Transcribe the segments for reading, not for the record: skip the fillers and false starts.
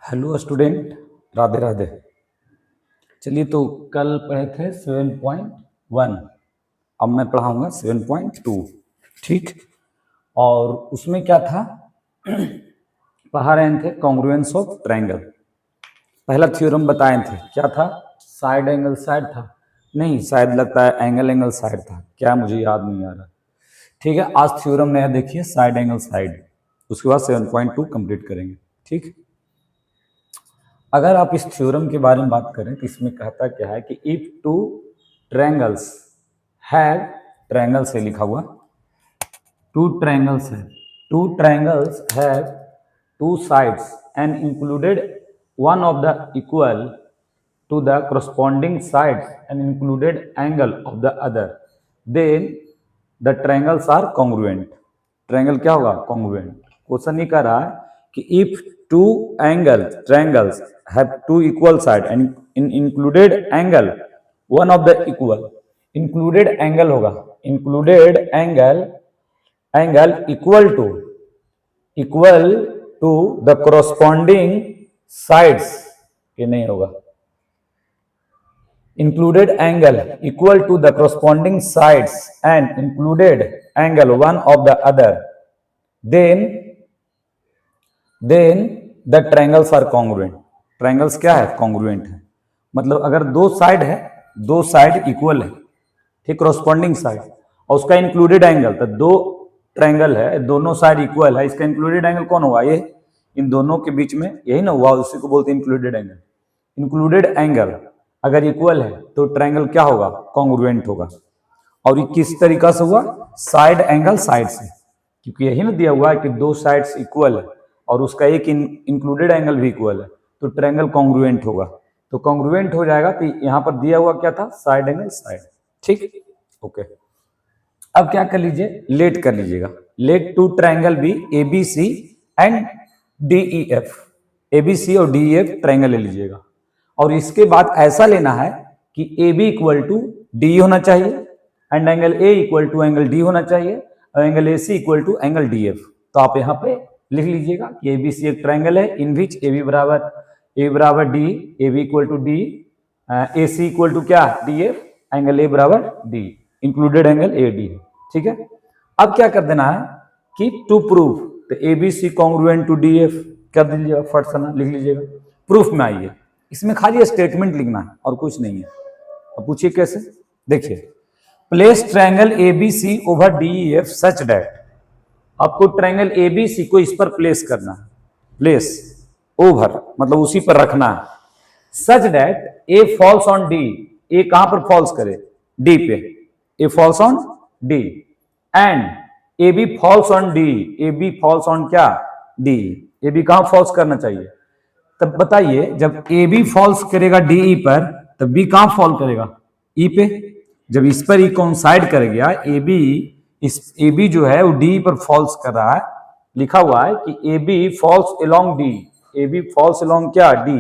Hello student, Radhe Radhe. चलिए, तो कल पढ़े थे 7.1, अब मैं पढ़ाऊंगा 7.2। ठीक, और उसमें क्या था? पढ़ा रहे थे कॉन्ग्रुएंस ऑफ ट्रायंगल। पहला थ्योरम बताए थे, क्या था? साइड एंगल साइड था, नहीं शायद लगता है एंगल एंगल साइड था, क्या मुझे याद नहीं आ रहा। ठीक है, आज थ्योरम नया देखिए, साइड एंगल साइड। उसके बाद 7.2 कंप्लीट करेंगे। ठीक, अगर आप इस थ्योरम के बारे में बात करें तो इसमें कहता क्या है कि if two triangles have, triangle से लिखा हुआ, टू ट्रायंगल्स है, two triangles have two sides and included one of the equal to the corresponding sides and included angle of the other, then the triangles are congruent. Triangle क्या होगा? congruent. Question ये कह रहा है कि if two triangles have two equal sides and in included angle one of the equal, included angle होगा, included angle equal to the corresponding sides, ये नहीं होगा, included angle equal to the corresponding sides and included angle one of the other, then the triangles are congruent. Triangles क्या है? Congruent है। मतलब अगर दो साइड है, दो साइड इक्वल है, ठीक, corresponding साइड, और उसका इंक्लूडेड एंगल, तो दो ट्रायंगल है, दोनों साइड इक्वल है, इसका इंक्लूडेड एंगल कौन होगा? ये इन दोनों के बीच में यही ना हुआ, उसी को बोलते हैं इंक्लूडेड एंगल। इंक्लूडेड एंगल अगर इक्वल है तो ट्रायंगल क्या होगा? कॉन्ग्रुएंट होगा। और ये किस तरीका से हुआ? साइड एंगल साइड से, क्योंकि यही ना दिया हुआ है कि दो साइड्स इक्वल है और उसका एक इंक्लूडेड एंगल भी इक्वल है, तो ट्रायंगल कॉन्ग्रुएंट होगा। तो कॉन्ग्रुएंट हो जाएगा, तो यहाँ पर दिया हुआ क्या था? Side angle side. ठीक, ओके। अब क्या कर लीजिए? लेट कर लीजिएगा। Let two triangle be ABC and DEF, ABC और DEF ट्रायंगल ले लीजिएगा। और इसके बाद ऐसा लेना है कि AB इक्वल टू डी होना चाहिए and angle A equal to angle D होना चाहिए और angle AC equal to angle DF। तो आप यहाँ पे लिख लीजिएगा कि ABC एक ट्रायंगल है इन विच AB बराबर D, AB equal to D, AC equal to क्या? DF, एंगल A बराबर D, इंक्लूडेड एंगल AD है। ठीक है, अब क्या कर देना है कि टू प्रूफ, तो ABC कॉन्ग्रुएंट टू DF कर दीजिएगा, फट से ना लिख लीजिएगा। प्रूफ में आइए, इसमें खाली स्टेटमेंट लिखना है और कुछ नहीं है। अब पूछिए कैसे? देखिए, place triangle ABC over DEF such that, आपको ट्रायंगल ABC को इस पर प्लेस करना है, प्लेस ओवर मतलब उसी पर रखना है, such that A falls on D, A कहां पर फॉल्स करे? D पे, A falls on D and AB falls on D, AB falls on क्या? D, AB कहां फॉल्स करना चाहिए? तब बताइए, जब ए बी फॉल्स करेगा DE पर, तब बी कहां फॉल करेगा? E पे। जब इस पर ई कोइंसाइड कर गया, ए बी जो है वो डी पर फॉल्स कर रहा है, लिखा हुआ है कि A B falls along D, A B falls along क्या? डी।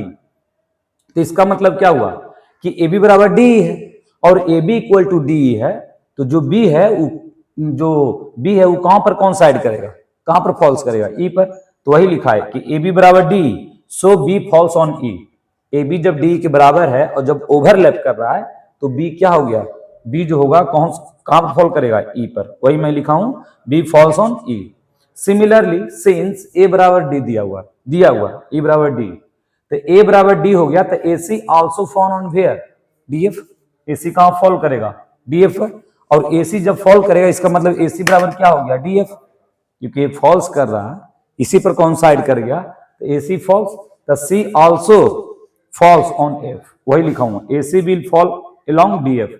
तो इसका मतलब क्या हुआ कि ए बी बराबर डी है और A B equal to D है, तो जो बी है वो कहां पर कॉन्साइड करेगा? कहां पर फॉल्स करेगा? ई पर। तो वही लिखा है कि ए बी बराबर D, so B falls on E. A B जब डी के बराबर है और जब ओवरलैप कर रहा है तो बी क्या हो गया? बी जो होगा कहां पर फॉल करेगा? ई पर। वही मैं लिखा हूं, B falls on E. Similarly since A बराबर डी दिया हुआ ई बराबर डी, तो ए बराबर डी हो गया, तो A C also fall on where? DF। A C कहां फॉल करेगा? DF पर। और ए सी जब फॉल करेगा इसका मतलब ए सी बराबर क्या हो गया? DF, क्योंकि ये फॉल्स कर रहा है, इसी पर कॉन्साइड कर गया, तो ए सी फॉल्स, तो सी ऑल्सो फॉल्स ऑन एफ। वही लिखा हूं, ए सी will fall along DF।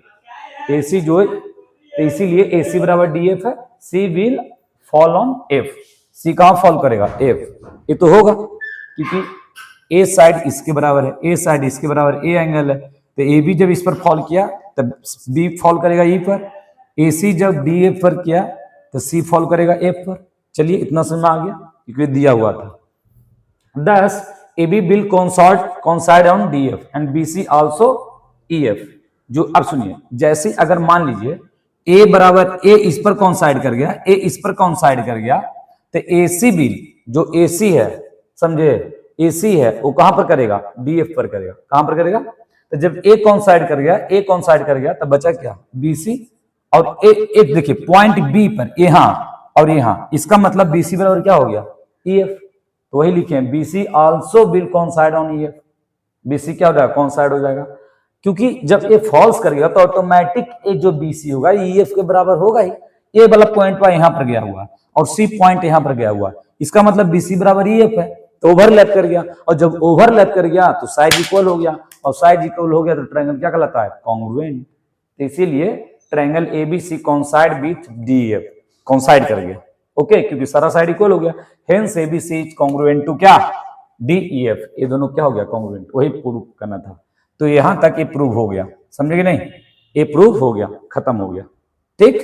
A सी जो है, तो इसीलिए ए सी बराबर DF है, सी विल फॉल ऑन F। सी कहां फॉल करेगा? F। ये तो होगा क्योंकि ए साइड इसके बराबर है, ए साइड इसके बराबर, ए एंगल है, तो ए बी जब इस पर फॉल किया तब बी फॉल करेगा ई पर, ए सी जब DF पर किया तो सी फॉल करेगा F पर। चलिए, इतना समझ में आ गया क्योंकि दिया हुआ था। Thus, AB will coincide on DF and BC also EF। जो अब सुनिए, जैसे अगर मान लीजिए A बराबर A इस पर कॉन्साइड कर गया, A इस पर कॉन्साइड कर गया, तो AC भी जो AC है, समझे, ए सी है वो कहां पर करेगा, डी एफ पर करेगा। कहां पर करेगा, तो जब ए कॉन्साइड कर गया, ए कॉन्साइड कर गया, तब बचा क्या, बी सी। और एक देखिए पॉइंट बी पर यहां और यहां, इसका मतलब बी सी बराबर क्या हो गया, ई एफ। तो वही लिखे B C also will coincide on E F. B C क्या हो जाएगा, कॉन्साइड हो जाएगा, क्योंकि जब ये फॉल्स करेगा तो ऑटोमेटिक ये जो बी सी होगा ई एफ के बराबर होगा ही। ए वाला पॉइंट पर यहां पर गया हुआ और सी पॉइंट यहां पर गया हुआ, इसका मतलब बी सी बराबर ई एफ है, तो ओवरलैप कर गया। और जब ओवरलैप कर गया तो साइड इक्वल हो गया, और साइड इक्वल हो गया तो ट्रायंगल क्या कहलाता है, कॉन्ग्रुएंट। तो इसीलिए triangle ABC coincide with D F, coincide कर गया, ओके, क्योंकि सारा साइड इक्वल हो गया। Hence ABC is congruent to क्या, डी ई एफ। ये दोनों क्या हो गया, कॉन्ग्रुएंट। वही प्रूव करना था। तो यहां तक ये प्रूव हो गया, समझे कि नहीं, ये प्रूव हो गया, खत्म हो गया। ठीक,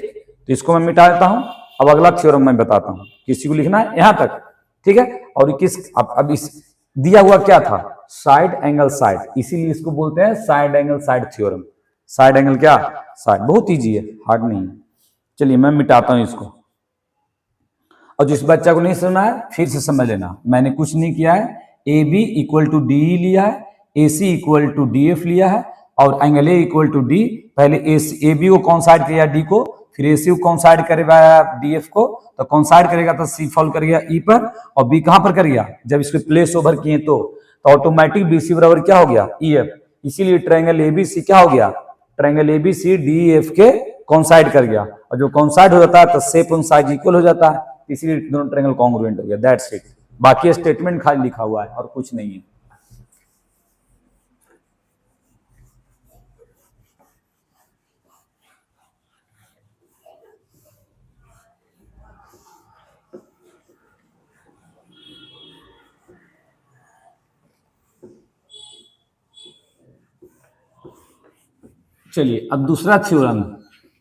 तो इसको मैं मिटा देता हूं। अब अगला थ्योरम मैं बताता हूं, किसी को लिखना है यहां तक, ठीक है। और किस अब इस दिया हुआ क्या था, साइड एंगल साइड, इसीलिए इसको बोलते हैं side angle side theorem. Side angle क्या, साइड, बहुत इजी है, हार्ड नहीं है। चलिए मैं मिटाता हूं इसको। और जिस बच्चा को नहीं सुना है फिर से समझ लेना, मैंने कुछ नहीं किया है। A B equal to D लिया है, A C equal to D F लिया है, और angle A equal to D. पहले ए बी को कॉन्साइड किया डी को, फिर ए सी को कॉन्साइड करेगा डी एफ को, तो कॉन्साइड करेगा तो सी फॉल करेगा ई पर, और बी कहां पर करेगा, जब इसको प्लेस ओवर किए तो ऑटोमेटिक बी सी बराबर क्या हो गया, ई एफ। इसीलिए ट्रायंगल ए बी सी क्या हो गया, triangle A B C D F के कॉन्साइड कर गया, और जो कॉन्साइड हो जाता है तो शेप एंड साइज इक्वल हो जाता है, इसीलिए दोनों ट्रायंगल कॉन्ग्रुएंट हो गया। That's it. बाकी स्टेटमेंट खाली लिखा हुआ है और कुछ नहीं है। चलिए अब दूसरा थ्योरम,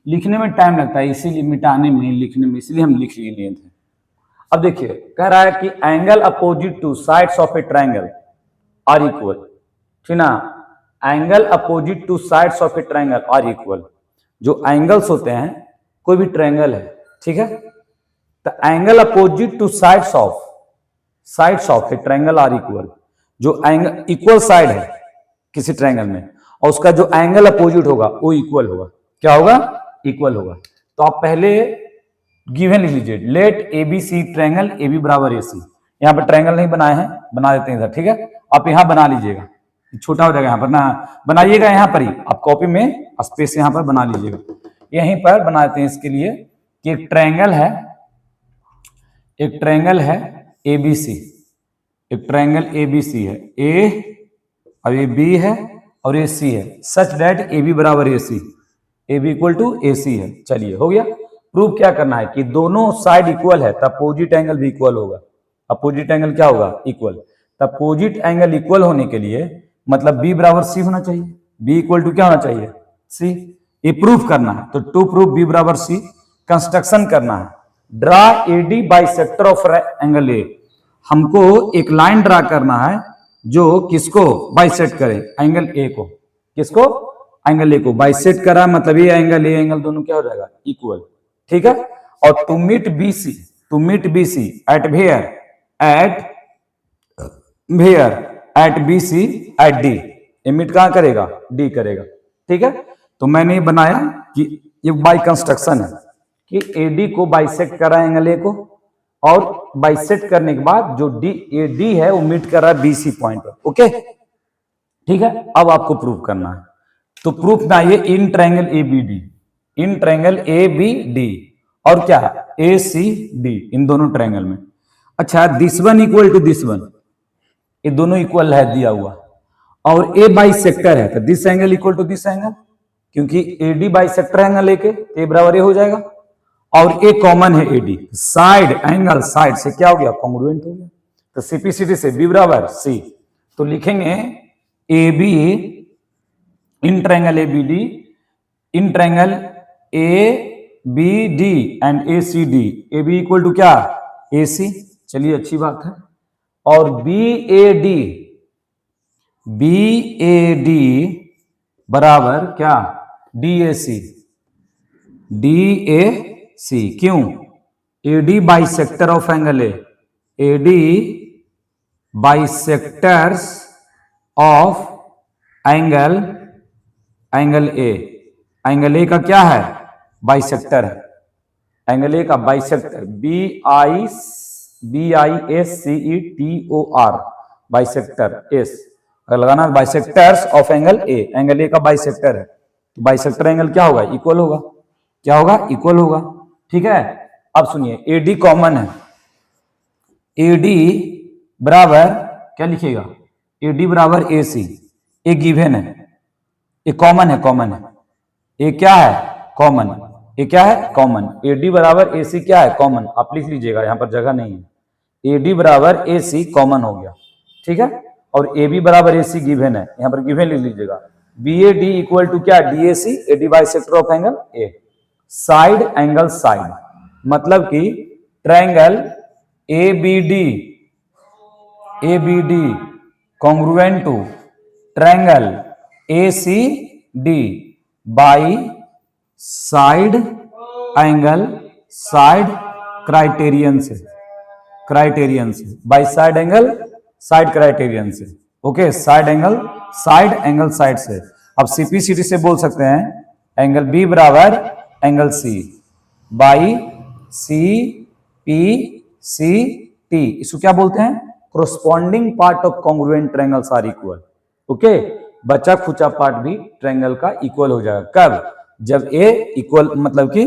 लिखने में टाइम लगता है इसीलिए, मिटाने में लिखने में, इसलिए हम लिख लिए थे। अब देखिए कह रहा है कि angle opposite to sides of a triangle are equal, ठीक ना। Angle opposite to sides of a triangle are equal. जो एंगल्स होते हैं, कोई भी ट्रायंगल है, ठीक है, तो angle opposite to sides of a triangle are equal. जो एंगल इक्वल साइड है किसी ट्रायंगल में, और उसका जो एंगल अपोजिट होगा वो इक्वल होगा। क्या होगा, इक्वल होगा। तो आप पहले गिवन लिख लीजिए, let A B C triangle A B बराबर ए सी। यहाँ पर ट्रायंगल नहीं बनाए हैं, बना देते हैं इधर, ठीक है। आप यहाँ बना लीजिएगा, छोटा हो जाएगा, यहाँ पर ना बनाइएगा, यहाँ पर ही आप कॉपी में स्पेस यहाँ पर बना लीजिएगा। यहीं पर बना देते हैं इसके लिए कि एक ट्रायंगल है ए बी सी, एक ट्रायंगल ए बी सी है, ए और ये बी है और ये सी है, सच दैट ए बी बराबर A C, A B equal to A C है। चलिए हो गया। प्रूव क्या करना है कि दोनों साइड इक्वल है, तब अपोजिट एंगल भी इक्वल होगा। अपोजिट एंगल क्या होगा, इक्वल। तब अपोजिट एंगल इक्वल होने के लिए मतलब बी बराबर सी होना चाहिए, बी इक्वल टू क्या होना चाहिए, सी। ये प्रूफ करना है, तो टू प्रूफ बी बराबर सी। कंस्ट्रक्शन करना है, draw AD bisector of angle A. हमको एक लाइन ड्रा करना है जो किसको बाइसेक्ट करे, एंगल ए को। किसको, एंगल ए को बाइसेक्ट करा, मतलब ये एंगल ए एंगल दोनों क्या हो जाएगा, इक्वल, ठीक है। और to meet B C at B C at D. ये मीट कहां करेगा, डी करेगा, ठीक है। तो मैंने बनाया कि ये बाई कंस्ट्रक्शन है कि एडी को बाइसेक्ट करा एंगल ए को, और बाइसेक्ट करने के बाद जो ए डी है वो मीट कर रहा है बी सी पॉइंट पर, ओके, ठीक है। अब आपको प्रूव करना है, तो प्रूफ ना ये in triangle A B D, in triangle A B D, और क्या ए सी डी, इन दोनों ट्रायंगल में। अच्छा, this one equal to this one, ये दोनों इक्वल है दिया हुआ, और ए बाइसेक्टर है तो this angle equal to this angle, क्योंकि A D bisector angle A के, ए बराबर ए हो जाएगा, और ए कॉमन है एडी, साइड एंगल साइड से क्या हो गया, कॉन्ग्रुएंट हो गया। तो सीपीसीटी से बी बराबर सी, तो लिखेंगे A B in triangle A B D, in triangle A B D and A C D, A B equal to क्या, ए सी। चलिए अच्छी बात है। और बी ए डी बराबर क्या, D A C, D A C. क्यों, AD bisector of angle A, AD bisectors of angle A. Angle A का क्या है? बाइसेक्टर है। एंगल ए का बाइसेक्टर BISCETOR बाइसेक्टर एस अगर लगाना बाइसेक्टर्स ऑफ एंगल ए का बाइसेक्टर है तो बाइसेक्टर एंगल क्या होगा? इक्वल होगा। क्या होगा? इक्वल होगा। ठीक है। अब सुनिए AD कॉमन है। AD बराबर क्या लिखिएगा? AD बराबर AC। ए गिवन है, ये कॉमन है। कॉमन है, ये क्या है? कॉमन। ये क्या है? कॉमन। AD बराबर AC क्या है? कॉमन। आप लिख लीजिएगा, यहां पर जगह नहीं है। AD बराबर AC कॉमन हो गया। ठीक है। और AB बराबर AC गिवन है, यहां पर गिवन लिख लीजिएगा। BAD इक्वल टू क्या? DAC। AD bisector of angle A। Side angle side मतलब कि triangle ABD congruent to triangle ACD by side angle side criterion से by side angle side criterion से। ओके, साइड एंगल साइड से। अब CPCD से बोल सकते हैं एंगल B बराबर एंगल C बाई CPCT। इसको क्या बोलते हैं? Corresponding part of congruent triangles are equal. Okay, बचा खुचा पार्ट भी ट्रायंगल का इक्वल हो जाएगा। कब? जब ए इक्वल मतलब कि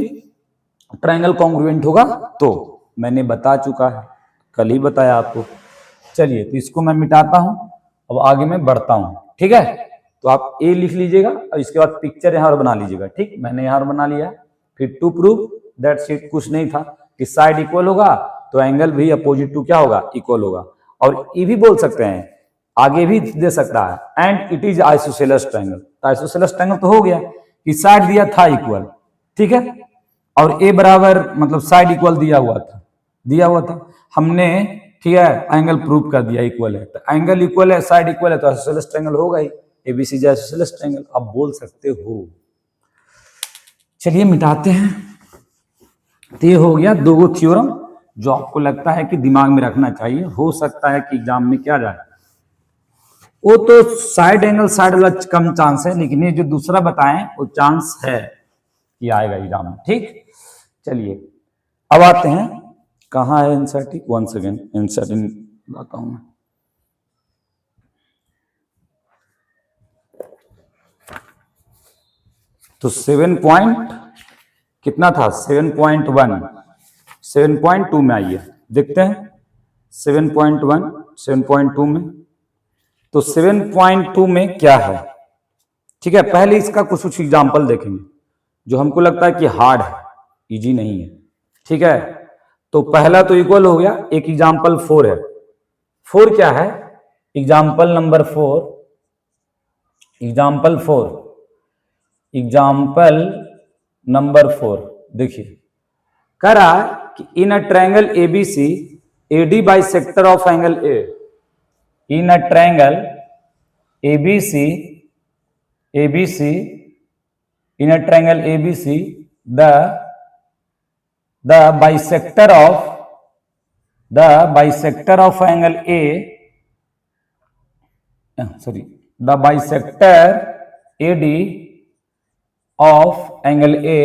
ट्रायंगल कॉन्ग्रुएंट होगा तो। मैंने बता चुका है, कल ही बताया आपको। चलिए, तो इसको मैं मिटाता हूं, अब आगे मैं बढ़ता हूं। ठीक है, तो आप ए लिख लीजिएगा और इसके बाद पिक्चर यहां और बना लीजिएगा। ठीक, मैंने यहां बना लिया। फिर टू प्रूव दैट शीट कुछ नहीं था कि साइड इक्वल होगा तो एंगल भी अपोजिट टू क्या होगा? इक्वल होगा। और ये भी बोल सकते हैं, आगे भी दे सकता है, and it is isosceles triangle. तो आइसोसेलेस ट्रायंगल तो हो गया कि साइड दिया था इक्वल। ठीक है, और ए बराबर मतलब साइड इक्वल दिया हुआ था हमने। ठीक है, एंगल प्रूव कर दिया इक्वल है। तो एंगल इक्वल है, साइड इक्वल है, तो आइसोसेलेस ट्रायंगल होगा ही। ABC आइसोसेलेस ट्रायंगल आप बोल सकते हो। चलिए मिटाते हैं। तो ये हो गया दो थ्योरम जो आपको लगता है कि दिमाग में रखना चाहिए। हो सकता है कि एग्जाम में क्या जाए, वो तो साइड एंगल साइड वाला कम चांस है, लेकिन ये जो दूसरा बताएं वो चांस है कि आएगा एग्जाम में। ठीक, चलिए अब आते हैं, कहाँ है एनसीईआरटी? वन सेकेंड, एनसीईआरटी लाता हूं मैं। तो 7 पॉइंट कितना था? 7.1 7.2 में आइए देखते हैं। 7.1 7.2 में, तो 7.2 में क्या है? ठीक है, पहले इसका कुछ एग्जाम्पल देखेंगे जो हमको लगता है कि हार्ड है, इजी नहीं है। ठीक है, तो पहला तो इक्वल हो गया। एक एग्जाम्पल 4 है। 4 क्या है? एग्जाम्पल नंबर 4, एग्जाम्पल 4 देखिए, कह रहा है कि in a triangle ABC AD bisector of angle A। In a triangle ABC in a triangle ABC the bisector of angle A, the bisector AD of angle A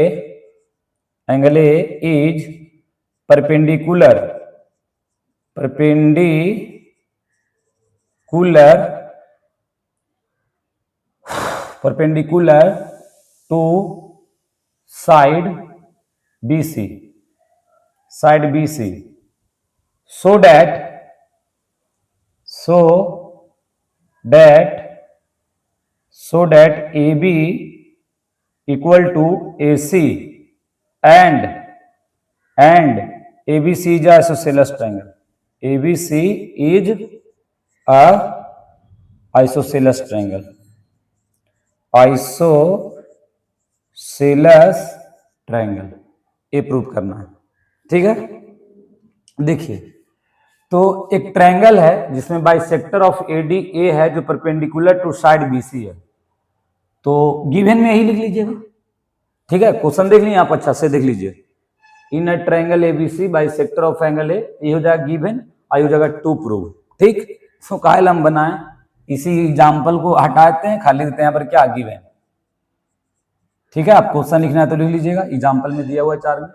is perpendicular to side BC so that AB equal to AC and ABC is a isosceles triangle. ABC is a isosceles triangle. Isosceles triangle ये prove करना है। ठीक है, देखिए, तो एक triangle है जिसमें बाइसेक्टर ऑफ AD A है जो परपेंडिकुलर टू साइड BC है। तो गिवन में यही लिख लीजिएगा। ठीक है, क्वेश्चन देख लीजिए आप, अच्छा से देख लीजिए। In a triangle ABC bisector of angle A, ये हो जाएगा गिवन, आई हो जाएगा टू प्रूव। ठीक, इसको काहे हम बनाएं, इसी एग्जाम्पल को हटाते हैं, खाली देते हैं यहाँ पर क्या गिवन। ठीक है, आप क्वेश्चन लिखना है तो लिख लीजिएगा, एग्जाम्पल में दिया हुआ है 4 में,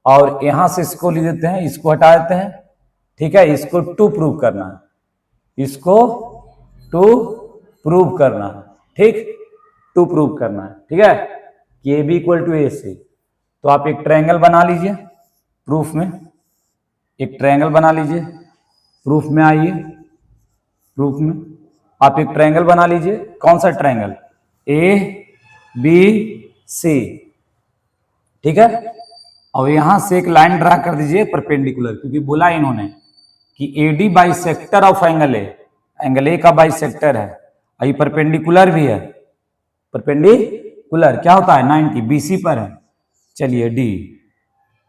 और यहां से इसको लिख देते हैं, इसको हटा देते हैं। ठीक है, इसको टू प्रूव करना है, इसको टू प्रूव करना है। ठीक, टू प्रूव करना है। ठीक है, कि A B equal to A सी। तो आप एक ट्रायंगल बना लीजिए प्रूफ में, एक ट्रायंगल बना लीजिए प्रूफ में। आइए प्रूफ में आप एक ट्रायंगल बना लीजिए। कौन सा ट्रायंगल? A B C. ठीक है, और यहां से एक लाइन ड्रा कर दीजिए परपेंडिकुलर, क्योंकि बोला इन्होंने कि AD bisector of angle A, angle A का बाइसेक्टर है, और ये परपेंडिकुलर भी है। परपेंडिकुलर क्या होता है? 90 बीसी पर है। चलिए डी,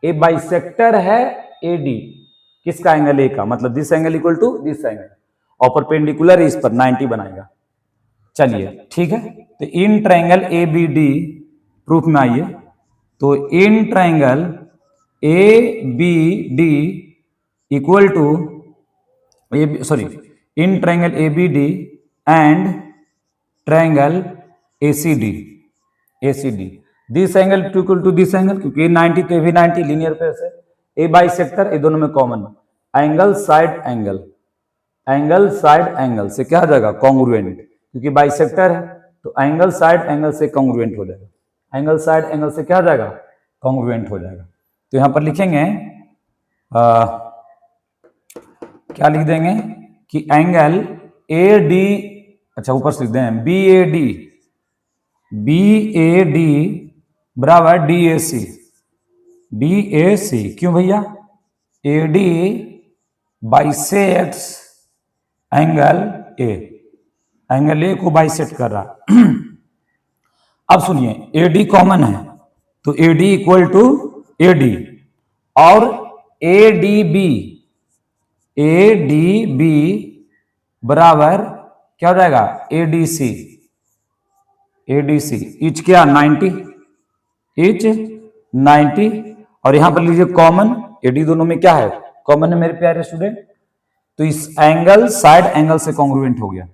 ए बाइसेक्टर है ए डी, किसका? एंगल ए का, मतलब this angle equal to this angle, और परपेंडिकुलर इस पर 90 बनाएगा। चलिए ठीक है, तो in triangle A B D proof में आइए। तो in triangle A B D equal to in triangle A B D and triangle A C D, this angle equal to this angle, क्योंकि 90 तो भी 90 लीनियर पेयर है। ए bisector, ये दोनों में common, angle side angle, angle side angle से क्या हो जाएगा? कॉन्ग्रुएंट, क्योंकि बाइसेक्टर है तो एंगल साइड एंगल से कॉन्ग्रुएंट हो जाएगा, एंगल साइड एंगल से क्या हो जाएगा? कॉन्ग्रुएंट हो जाएगा। तो यहां पर लिखेंगे क्या लिख देंगे कि एंगल ए डी, अच्छा ऊपर से लिख दें बी ए डी बराबर डी ए सी। क्यों भैया? A D bisects angle A, angle A को बाइसेक्ट कर रहा। अब सुनिए, ए डी कॉमन है तो A D equal to A D, और ए डी बी बराबर क्या हो जाएगा? ए डी सी, इच क्या? 90, इच 90। और यहां पर लीजिए कॉमन, ए डी दोनों में क्या है? कॉमन है मेरे प्यारे स्टूडेंट। तो इस एंगल साइड एंगल से कॉन्ग्रुएंट हो गया,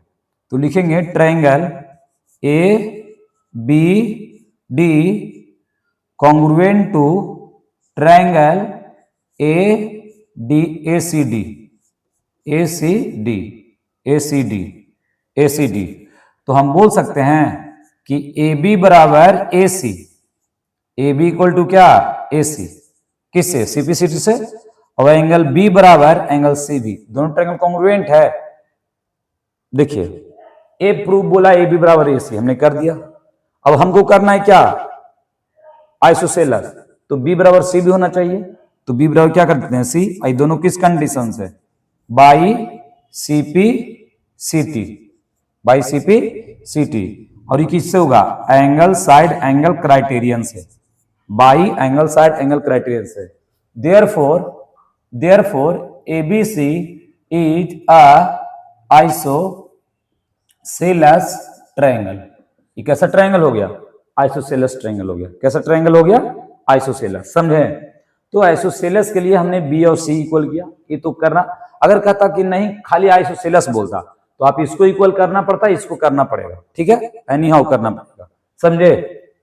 तो लिखेंगे triangle A B D congruent to triangle A D A C D. तो हम बोल सकते हैं कि ए बी बराबर A C, A B equal to क्या? ए सी, किससे? सीपीसीटी से, और एंगल बी बराबर एंगल सी बी, दोनों ट्रायंगल कॉन्ग्रुएंट है। देखिए ए प्रूफ बोला ए बी बराबर ए सी, हमने कर दिया। अब हमको करना है क्या? आइसोसेलस, तो बी बराबर सी भी होना चाहिए, तो बी बराबर क्या कर देते हैं? सी। आई दोनों किस कंडीशन से? बाई सीपी सीटी, और ये किससे होगा? एंगल साइड एंगल क्राइटेरियन से, by angle side angle criterion से। Therefore ABC is a isosceles triangle. ये कैसा ट्रायंगल हो गया? आइसोसेलस ट्रायंगल हो गया। कैसा ट्रायंगल हो गया? आइसोसेलस। समझे? तो आइसोसेलस के लिए हमने बी और सी इक्वल किया, ये तो करना। अगर कहता कि नहीं खाली आइसोसेलस बोलता तो आप इसको इक्वल करना पड़ता, इसको करना पड़ेगा। ठीक है, एनी हाउ करना पड़ेगा। समझे?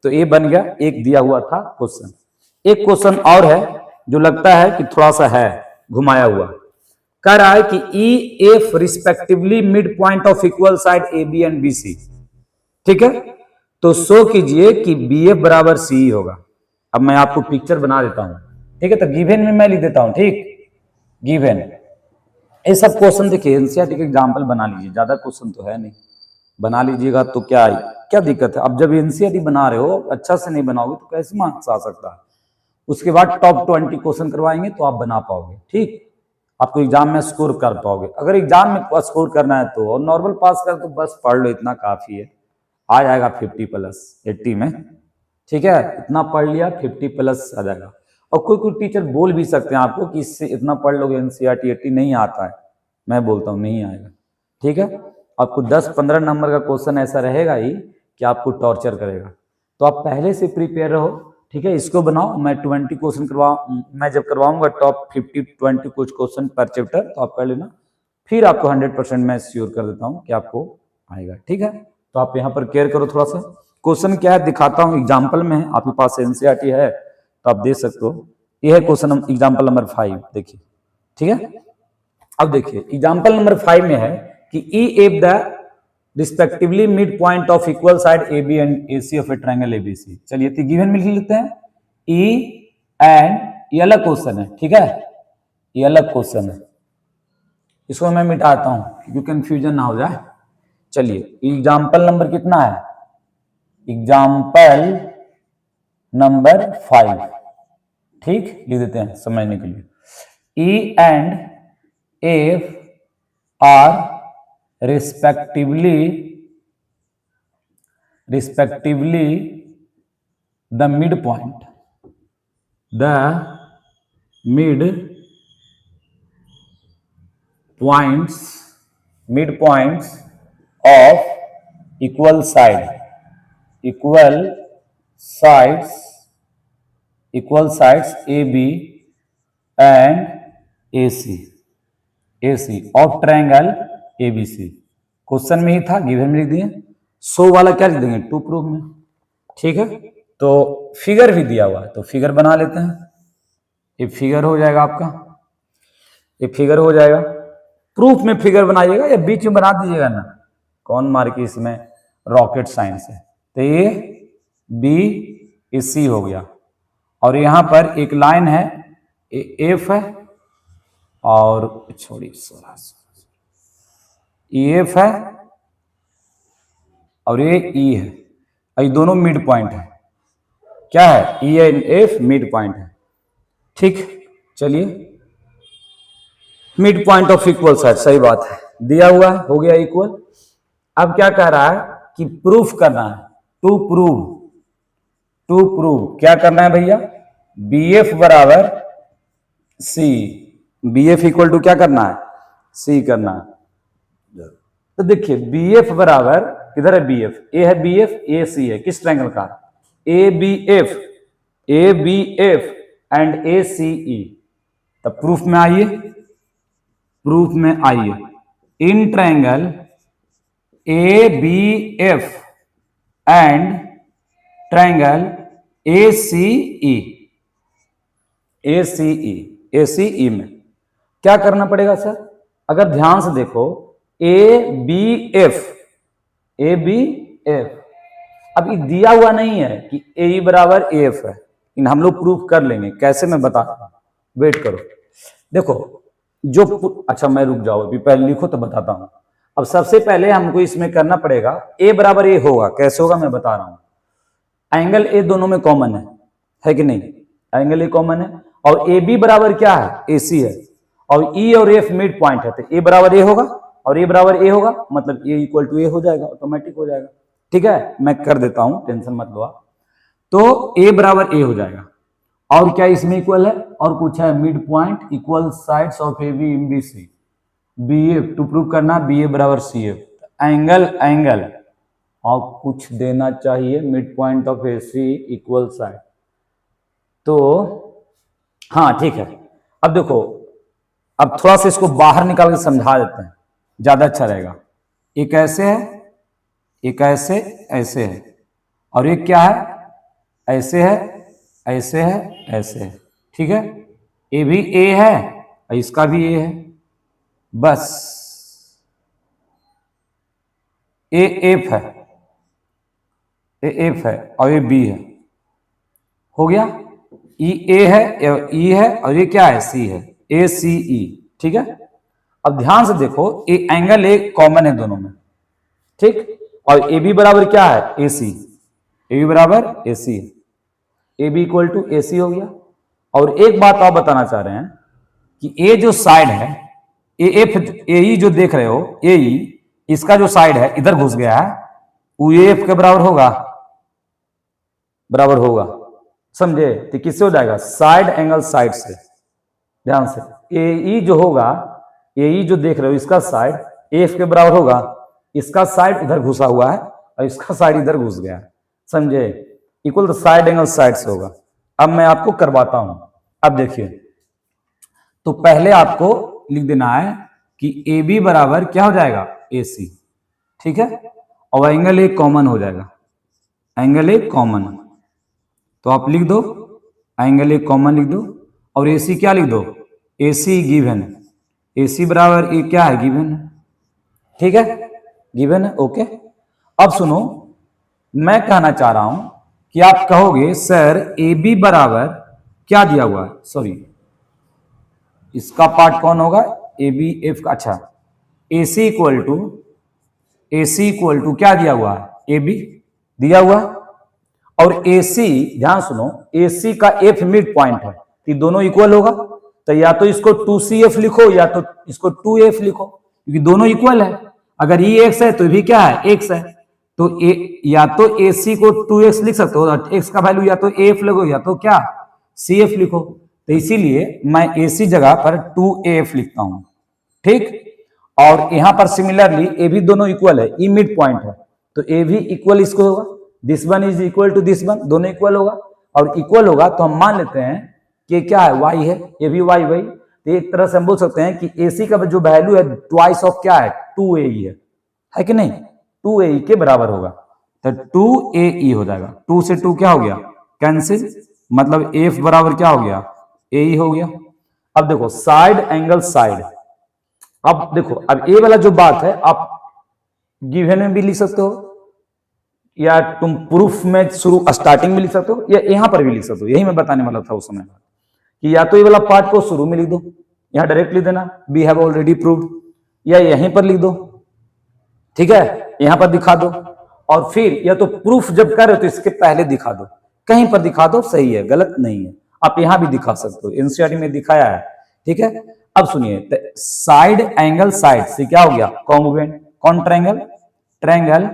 तो ये बन गया, एक दिया हुआ था क्वेश्चन। एक क्वेश्चन और है जो लगता है कि थोड़ा सा है घुमाया हुआ। कह रहा है कि E F respectively mid point of equal side A B and B C. ठीक है, तो शो कीजिए कि बी एफ बराबर सी होगा। अब मैं आपको पिक्चर बना देता हूं। ठीक है, तो गिवन में मैं लिख देता हूं। ठीक, गिवन ये सब क्वेश्चन देखिए एनसीईआरटी के एग्जांपल बना लीजिए, ज्यादा क्वेश्चन तो है नहीं, बना लीजिएगा तो क्या दिक्कत है। अब जब एनसीईआरटी बना रहे हो, अच्छा से नहीं बनाओगे तो कैसे मार्क्स आ सकता है। उसके बाद टॉप 20 क्वेश्चन करवाएंगे तो आप बना पाओगे। ठीक, आपको एग्जाम में स्कोर कर पाओगे। अगर एग्जाम में स्कोर करना है तो, और नॉर्मल पास कर तो बस पढ़ लो, इतना काफी है, आ जाएगा 50+80 में। ठीक है, इतना पढ़ लिया 50+ आ जाएगा। और कोई टीचर बोल भी सकते हैं आपको कि इससे इतना पढ़ लोगे एनसीईआरटी 80 नहीं आता है, मैं बोलता हूँ नहीं आएगा। ठीक है, आपको 10-15 नंबर का क्वेश्चन ऐसा रहेगा ही कि आपको टॉर्चर करेगा, तो आप पहले से प्रिपेयर रहो। ठीक है, इसको बनाओ। मैं 20 क्वेश्चन मैं जब करवाऊंगा टॉप 50-20 कुछ क्वेश्चन पर चैप्टर, तो आप कर लेना, फिर आपको 100% मैं श्योर कर देता हूं कि आपको आएगा। ठीक है, तो आप यहां पर केयर करो थोड़ा सा। क्वेश्चन क्या है दिखाता हूं, एग्जाम्पल में है, आपके पास एनसीईआरटी है तो आप देख सकते हो। यह है क्वेश्चन एग्जाम्पल नंबर 5, देखिए। ठीक है, अब देखिए एग्जाम्पल नंबर 5 में है कि E F the respectively mid point of equal side A B and A C of a triangle ABC. चलिए तो गिवन में लिख लेते हैं ई एंड, ये अलग क्वेश्चन है। ठीक है, ये अलग क्वेश्चन है, इसको मैं मिटाता हूं क्योंकि कंफ्यूजन ना हो जाए। चलिए एग्जाम्पल नंबर कितना है, एग्जाम्पल नंबर 5। ठीक, लिख देते हैं समझने के लिए। E and F R respectively the mid point midpoints of equal sides AB and AC of triangle ABC। Question में ही था, गिवन में लिख दिए। सो वाला क्या लिख देंगे, टू प्रूफ में। ठीक है, तो फिगर भी दिया हुआ है तो फिगर बना लेते हैं। ये फिगर हो जाएगा आपका, ये फिगर हो जाएगा। प्रूफ में फिगर बनाइएगा या बीच में बना दीजिएगा ना, कौन मार के इसमें रॉकेट साइंस है। तो ये बी ए सी हो गया, और यहां पर एक लाइन है एफ है, और छोड़ी एफ है, और ये ई है, ये दोनों मिड पॉइंट है। क्या है, E and F mid point है। ठीक, चलिए mid point of equal side, सही बात है, दिया हुआ है, हो गया इक्वल। अब क्या कह रहा है कि प्रूफ करना है, टू प्रूव क्या करना है भैया, बी एफ बराबर सी, बी एफ इक्वल टू क्या करना है, सी करना है। तो देखिए बी एफ बराबर, किधर है बी एफ, ए है बी एफ, ए सी है, किस ट्रायंगल का, A B F and A C E. तब प्रूफ में आइए, in triangle A B F and triangle A C E में क्या करना पड़ेगा सर, अगर ध्यान से देखो ए बी एफ, अब ये दिया हुआ नहीं है कि ए बराबर ए एफ है, इन हम लोग प्रूफ कर लेंगे। कैसे, मैं बता रहा हूं, वेट करो। देखो जो, अच्छा मैं रुक जाओ, अभी पहले लिखो तो बताता हूं। अब सबसे पहले हमको इसमें करना पड़ेगा, ए बराबर ए होगा, कैसे होगा मैं बता रहा हूं। एंगल ए दोनों में कॉमन है कि नहीं, एंगल ए कॉमन है, और ए बी बराबर क्या है, ए सी है, और ई और एफ मिड पॉइंट है, तो ए बराबर ए होगा और ए बराबर ए होगा, मतलब ए इक्वल टू ए हो जाएगा, ऑटोमेटिक हो जाएगा। ठीक है, मैं कर देता हूं, टेंशन मत लो आप। तो ए बराबर ए हो जाएगा, और क्या इसमें इक्वल है, और कुछ है, mid point equal sides of A B in B C, B A to prove करना, बी ए बराबर सी एफ, एंगल और कुछ देना चाहिए, mid point of A C equal side. तो हाँ ठीक है, अब देखो, अब थोड़ा सा इसको बाहर निकाल के समझा देते हैं, ज्यादा अच्छा रहेगा। एक ऐसे है, एक ऐसे है, और एक क्या है, ऐसे है। ठीक है, ए भी ए है और इसका भी ए है, बस ए एफ है और ये बी है, हो गया। ई ए है, ई है, और ये क्या है, सी है, ए सी ई। ठीक है, अब ध्यान से देखो, ए एंगल ए कॉमन है दोनों में, ठीक, और ए बी बराबर क्या है, ए सी, ए बी बराबर A C, A B equal to A C हो गया। और एक बात आप बताना चाह रहे हैं कि ए जो साइड है, ए एफ, ए ई जो देख रहे हो, ए ई, इसका जो साइड है इधर घुस गया है, वो ए एफ के बराबर होगा, समझे। तो किससे हो जाएगा, साइड एंगल साइड से। ध्यान से, ए ई जो होगा, ए ई जो देख रहे हो, इसका साइड ए एफ के बराबर होगा, इसका साइड इधर घुसा हुआ है और इसका साइड इधर घुस गया है, समझे, इक्वल साइड एंगल साइड से होगा। अब मैं आपको करवाता हूं। अब देखिए, तो पहले आपको लिख देना है कि ए बी बराबर क्या हो जाएगा, ए सी, ठीक है, और एंगल ए कॉमन हो जाएगा, एंगल ए कॉमन, तो आप लिख दो एंगल ए कॉमन लिख दो, और ए सी क्या लिख दो, ए सी गिवन, ए सी बराबर ए क्या है, गिवन है, ठीक है, गिवन है, ओके। अब सुनो, मैं कहना चाह रहा हूं कि आप कहोगे सर ए बी बराबर क्या दिया हुआ है, सॉरी इसका पार्ट कौन होगा, ए बी एफ का, अच्छा, ए सी इक्वल टू क्या दिया हुआ है, ए बी दिया हुआ, और ए सी, ध्यान सुनो, ए सी का एफ मिड पॉइंट है, तो दोनों इक्वल होगा, तो या तो इसको 2CF लिखो या तो इसको 2F लिखो, क्योंकि दोनों इक्वल है, अगर ये एक्स है तो भी क्या है, एक्स है, तो या तो ए सी को 2x लिख सकते हो, एक्स का वैल्यू या तो एफ लगो या तो क्या, CF लिखो, तो इसीलिए मैं ए सी जगह पर 2AF लिखता हूं, ठीक। और यहां पर सिमिलरली ए भी दोनों इक्वल है, ई मिड पॉइंट है, तो ए भी इक्वल इसको होगा, this one is equal to this one, दोनों इक्वल होगा, और इक्वल होगा तो हम मान लेते हैं कि क्या है, वाई है, ये भी वाई वही, तो एक तरह से हम बोल सकते हैं कि एसी का जो वैल्यू है ट्वाइस ऑफ क्या है, 2AE है कि नहीं, 2AE के बराबर होगा, तो 2AE हो जाएगा, 2 से 2 क्या हो गया, कैंसिल, मतलब एफ बराबर क्या हो गया, AE हो गया। अब देखो साइड एंगल साइड, अब देखो, अब ए वाला जो बात है आप गिवन में भी लिख सकते हो, या तुम प्रूफ में शुरू स्टार्टिंग में लिख सकते हो, या यहां पर भी लिख सकते हो, यही मैं बताने वाला था उस समय कि या तो ये वाला पार्ट को शुरू में लिख दो, यहां डायरेक्ट लिख देना वी हैव ऑलरेडी प्रूव्ड, या यहीं पर लिख दो, ठीक है, यहां पर दिखा दो, और फिर या तो प्रूफ जब कर रहे हो तो इसके पहले दिखा दो, कहीं पर दिखा दो, सही है, गलत नहीं है, आप यहां भी दिखा सकते हो, एनसीईआरटी में दिखाया है, ठीक है। अब सुनिए, साइड एंगल साइड से क्या हो गया, कॉन्ग्रुएंट, कौन triangle, triangle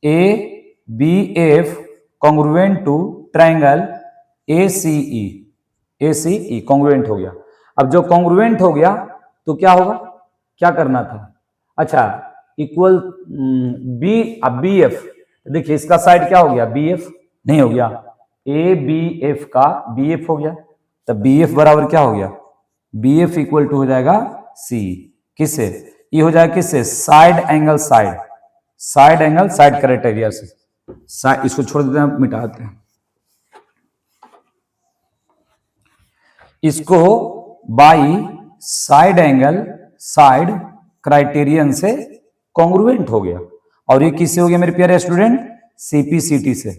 A B F congruent to triangle ACE, ACE congruent हो गया। अब जो कॉन्ग्रुएंट हो गया तो क्या होगा, क्या करना था, अच्छा, इक्वल बी, अब बी एफ, देखिए इसका साइड क्या हो गया, BF नहीं हो गया, ABF का BF हो गया, तो BF बराबर क्या हो गया, BF इक्वल टू हो जाएगा C, किससे, ये हो जाएगा किससे, side angle side, side angle side criteria से, इसको छोड़ देते हैं, मिटाते हैं इसको, by side angle side criterion से कॉन्ग्रुएंट हो गया, और ये किससे हो गया मेरे प्यारे स्टूडेंट, CPCT से,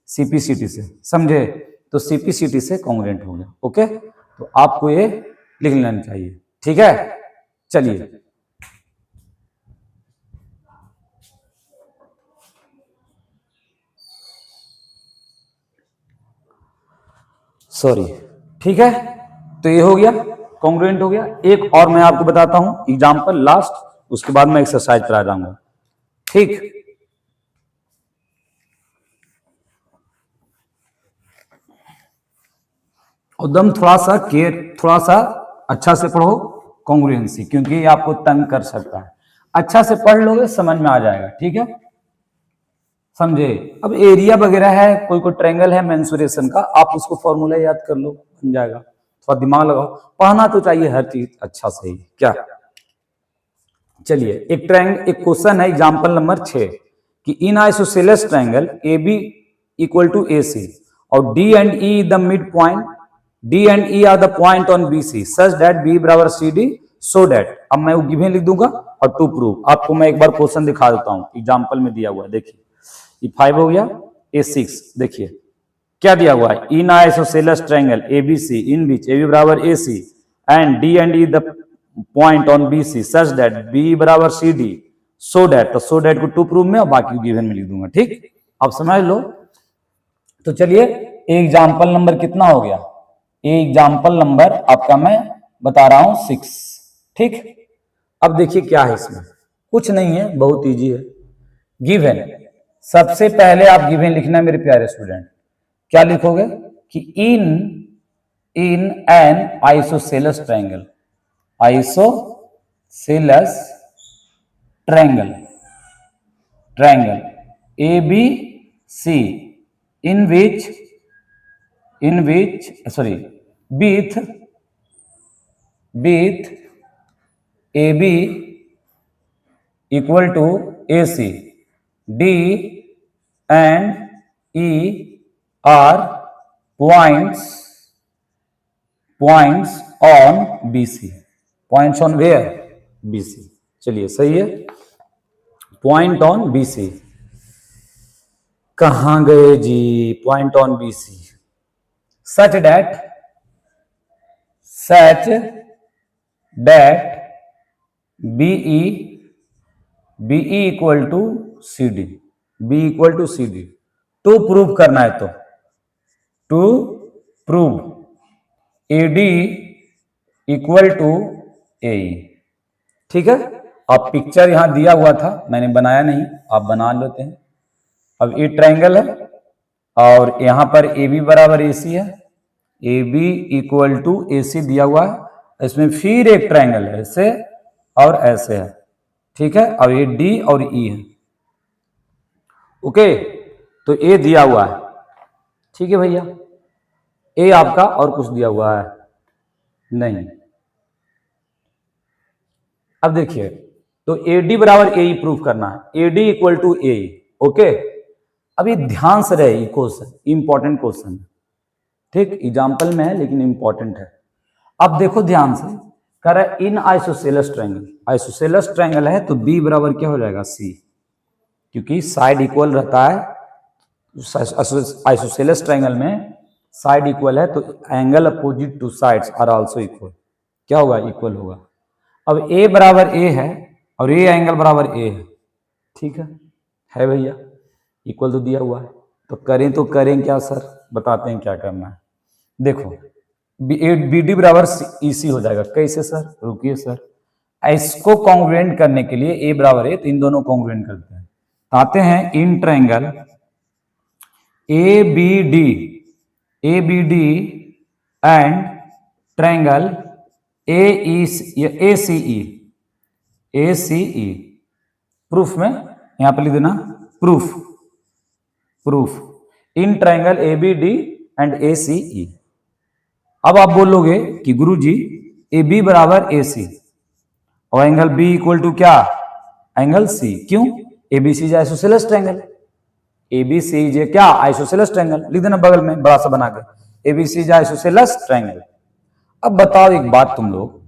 CPCT से, समझे, तो CPCT से कॉन्ग्रुएंट हो गया, ओके, तो आपको ये लिख लेना चाहिए, ठीक है। चलिए सॉरी, ठीक है, तो ये हो गया, कॉन्ग्रुएंट हो गया। एक और मैं आपको बताता हूं एग्जांपल लास्ट, उसके बाद मैं एक्सरसाइज करा जाऊंगा, ठीक। एकदम थोड़ा सा केयर, थोड़ा सा अच्छा से पढ़ो कॉन्ग्रुएंसी, क्योंकि ये आपको तंग कर सकता है, अच्छा से पढ़ लोगे समझ में आ जाएगा, ठीक है, समझे। अब एरिया वगैरह है, कोई कोई ट्रायंगल है मेंसुरेशन का, आप उसको फॉर्मूला याद कर लो, बन जाएगा, थोड़ा दिमाग लगाओ, पढ़ना तो चाहिए हर चीज अच्छा सही, क्या। चलिए एक एक क्वेश्चन है एग्जांपल नंबर 6 कि in isosceles triangle AB equal to AC और D and E the mid point, D and E are the point on BC such that B बराबर CD, सो दैट, अब मैं वो गिवन लिख दूंगा और टू प्रूव, आपको मैं एक बार क्वेश्चन दिखा देता हूं, एग्जांपल में दिया हुआ है, देखिए ये 5 हो गया, A6 देखिए क्या दिया हुआ है, इन isosceles triangle ABC in which AB बराबर AC and D and E the point on BC such that B बराबर CD, सो दैट, तो सो दैट को टू प्रूव में और बाकी गिवन में लिख दूंगा, ठीक, अब समझ लो। तो चलिए एग्जांपल नंबर कितना हो गया, एग्जांपल नंबर आपका मैं बता रहा हूं 6, ठीक। अब देखिए क्या है इसमें, कुछ नहीं है, बहुत इजी है, गिवन, सबसे पहले आप गिवन लिखना मेरे प्यारे स्टूडेंट, क्या लिखोगे कि in an isosceles triangle, isosceles triangle, triangle ABC in which sorry with A B equal to A C, D and E are points on B C, points on where, B C. चलिए सही है, point on B C. कहां गए जी point on B C? Such that BE equal to C D, B equal to C D. To prove करना है तो to prove A D equal to ए, ठीक है। अब पिक्चर यहां दिया हुआ था, मैंने बनाया नहीं, आप बना लेते हैं। अब ए ट्रायंगल है और यहां पर ए बी बराबर ए सी है, A B equal to A सी दिया हुआ है। इसमें फिर एक ट्रायंगल है, ऐसे और ऐसे है, ठीक है। अब ये डी और ई है, ओके। तो ए दिया हुआ है, ठीक है भैया। ए आपका और कुछ दिया हुआ है नहीं। अब देखिए, तो ए डी बराबर ए प्रूफ करना है, A D equal to A, okay. अभी ध्यान से रहे, क्वेश्चन इंपॉर्टेंट क्वेश्चन है, ठीक, एग्जाम्पल में है लेकिन इंपॉर्टेंट है। अब देखो ध्यान से, कह रहा है इन आइसोसेलेस ट्रायंगल, आइसोसेलेस ट्रायंगल है तो बी बराबर क्या हो जाएगा सी, क्योंकि साइड इक्वल रहता है आइसोसेलेस ट्रायंगल में, साइड इक्वल है तो angle opposite to sides are also equal, क्या होगा, इक्वल होगा। अब ए बराबर ए है और ए एंगल बराबर ए है, ठीक है भैया, इक्वल तो दिया हुआ है। तो करें क्या सर, बताते हैं क्या करना है। देखो बी डी बराबर ई सी हो जाएगा, कैसे सर, रुकिए सर। इसको कॉन्ग्रुएंट करने के लिए ए बराबर ए, तो इन दोनों कॉन्ग्रुएंट करते हैं। तो आते हैं in triangle A B D and triangle A C E, proof में यहां पर लिख देना proof in triangle A B D and A C E. अब आप बोलोगे कि गुरुजी ए बी बराबर ए सी और एंगल बी इक्वल टू क्या, एंगल सी, क्यों, A B C is isosceles triangle, A B C is क्या, आइसोसेलेस ट्रायंगल, लिख देना बगल में बड़ा सा बना के, A B C is isosceles triangle. अब बताओ एक बात तुम लोग,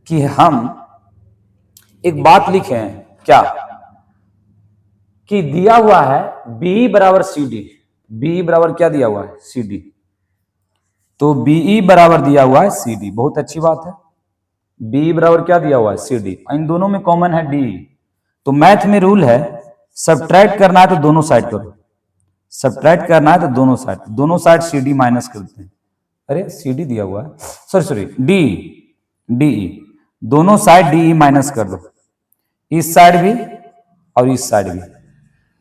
कि हम एक बात लिखे हैं क्या, कि दिया हुआ है B बराबर सी डी, बी बराबर क्या दिया हुआ है, सी डी, तो बीई बराबर दिया हुआ है सी डी, बहुत अच्छी बात है। बी बराबर क्या दिया हुआ है, सी डी, इन दोनों में कॉमन है डी। तो मैथ में रूल है, सब्ट्रैक्ट करना है तो दोनों साइड करो, सब्ट्रैक्ट करना है तो दोनों साइड सी डी माइनस करते हैं। अरे सी डी दिया हुआ है, सॉरी डी, दोनों साइड डी माइनस कर दो, इस साइड भी और इस साइड भी,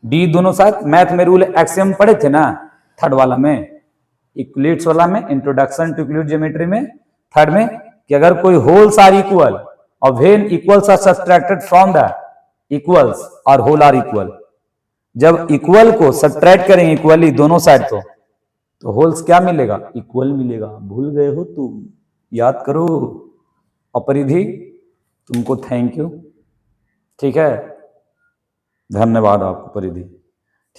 डी दोनों साइड। मैथ में रूल एक्सियम पढ़े थे ना, थर्ड वाला में, इक्वलिट्स वाला में, इंट्रोडक्शन टू इक्वलिट ज्योमेट्री में, थर्ड में, कि अगर कोई होल्स आर इक्वल और when equals are subtracted from the equals और होल आर इक्वल, जब इक्वल को सब्ट्रैक्ट करेंगे इक्वली दोनों साइड को, तो होल्स क्या मिलेगा, इक्वल मिलेगा। भूल गए हो तुम, याद करो। अपरिधि तुमको थैंक यू, ठीक है, धन्यवाद आपको परिधि,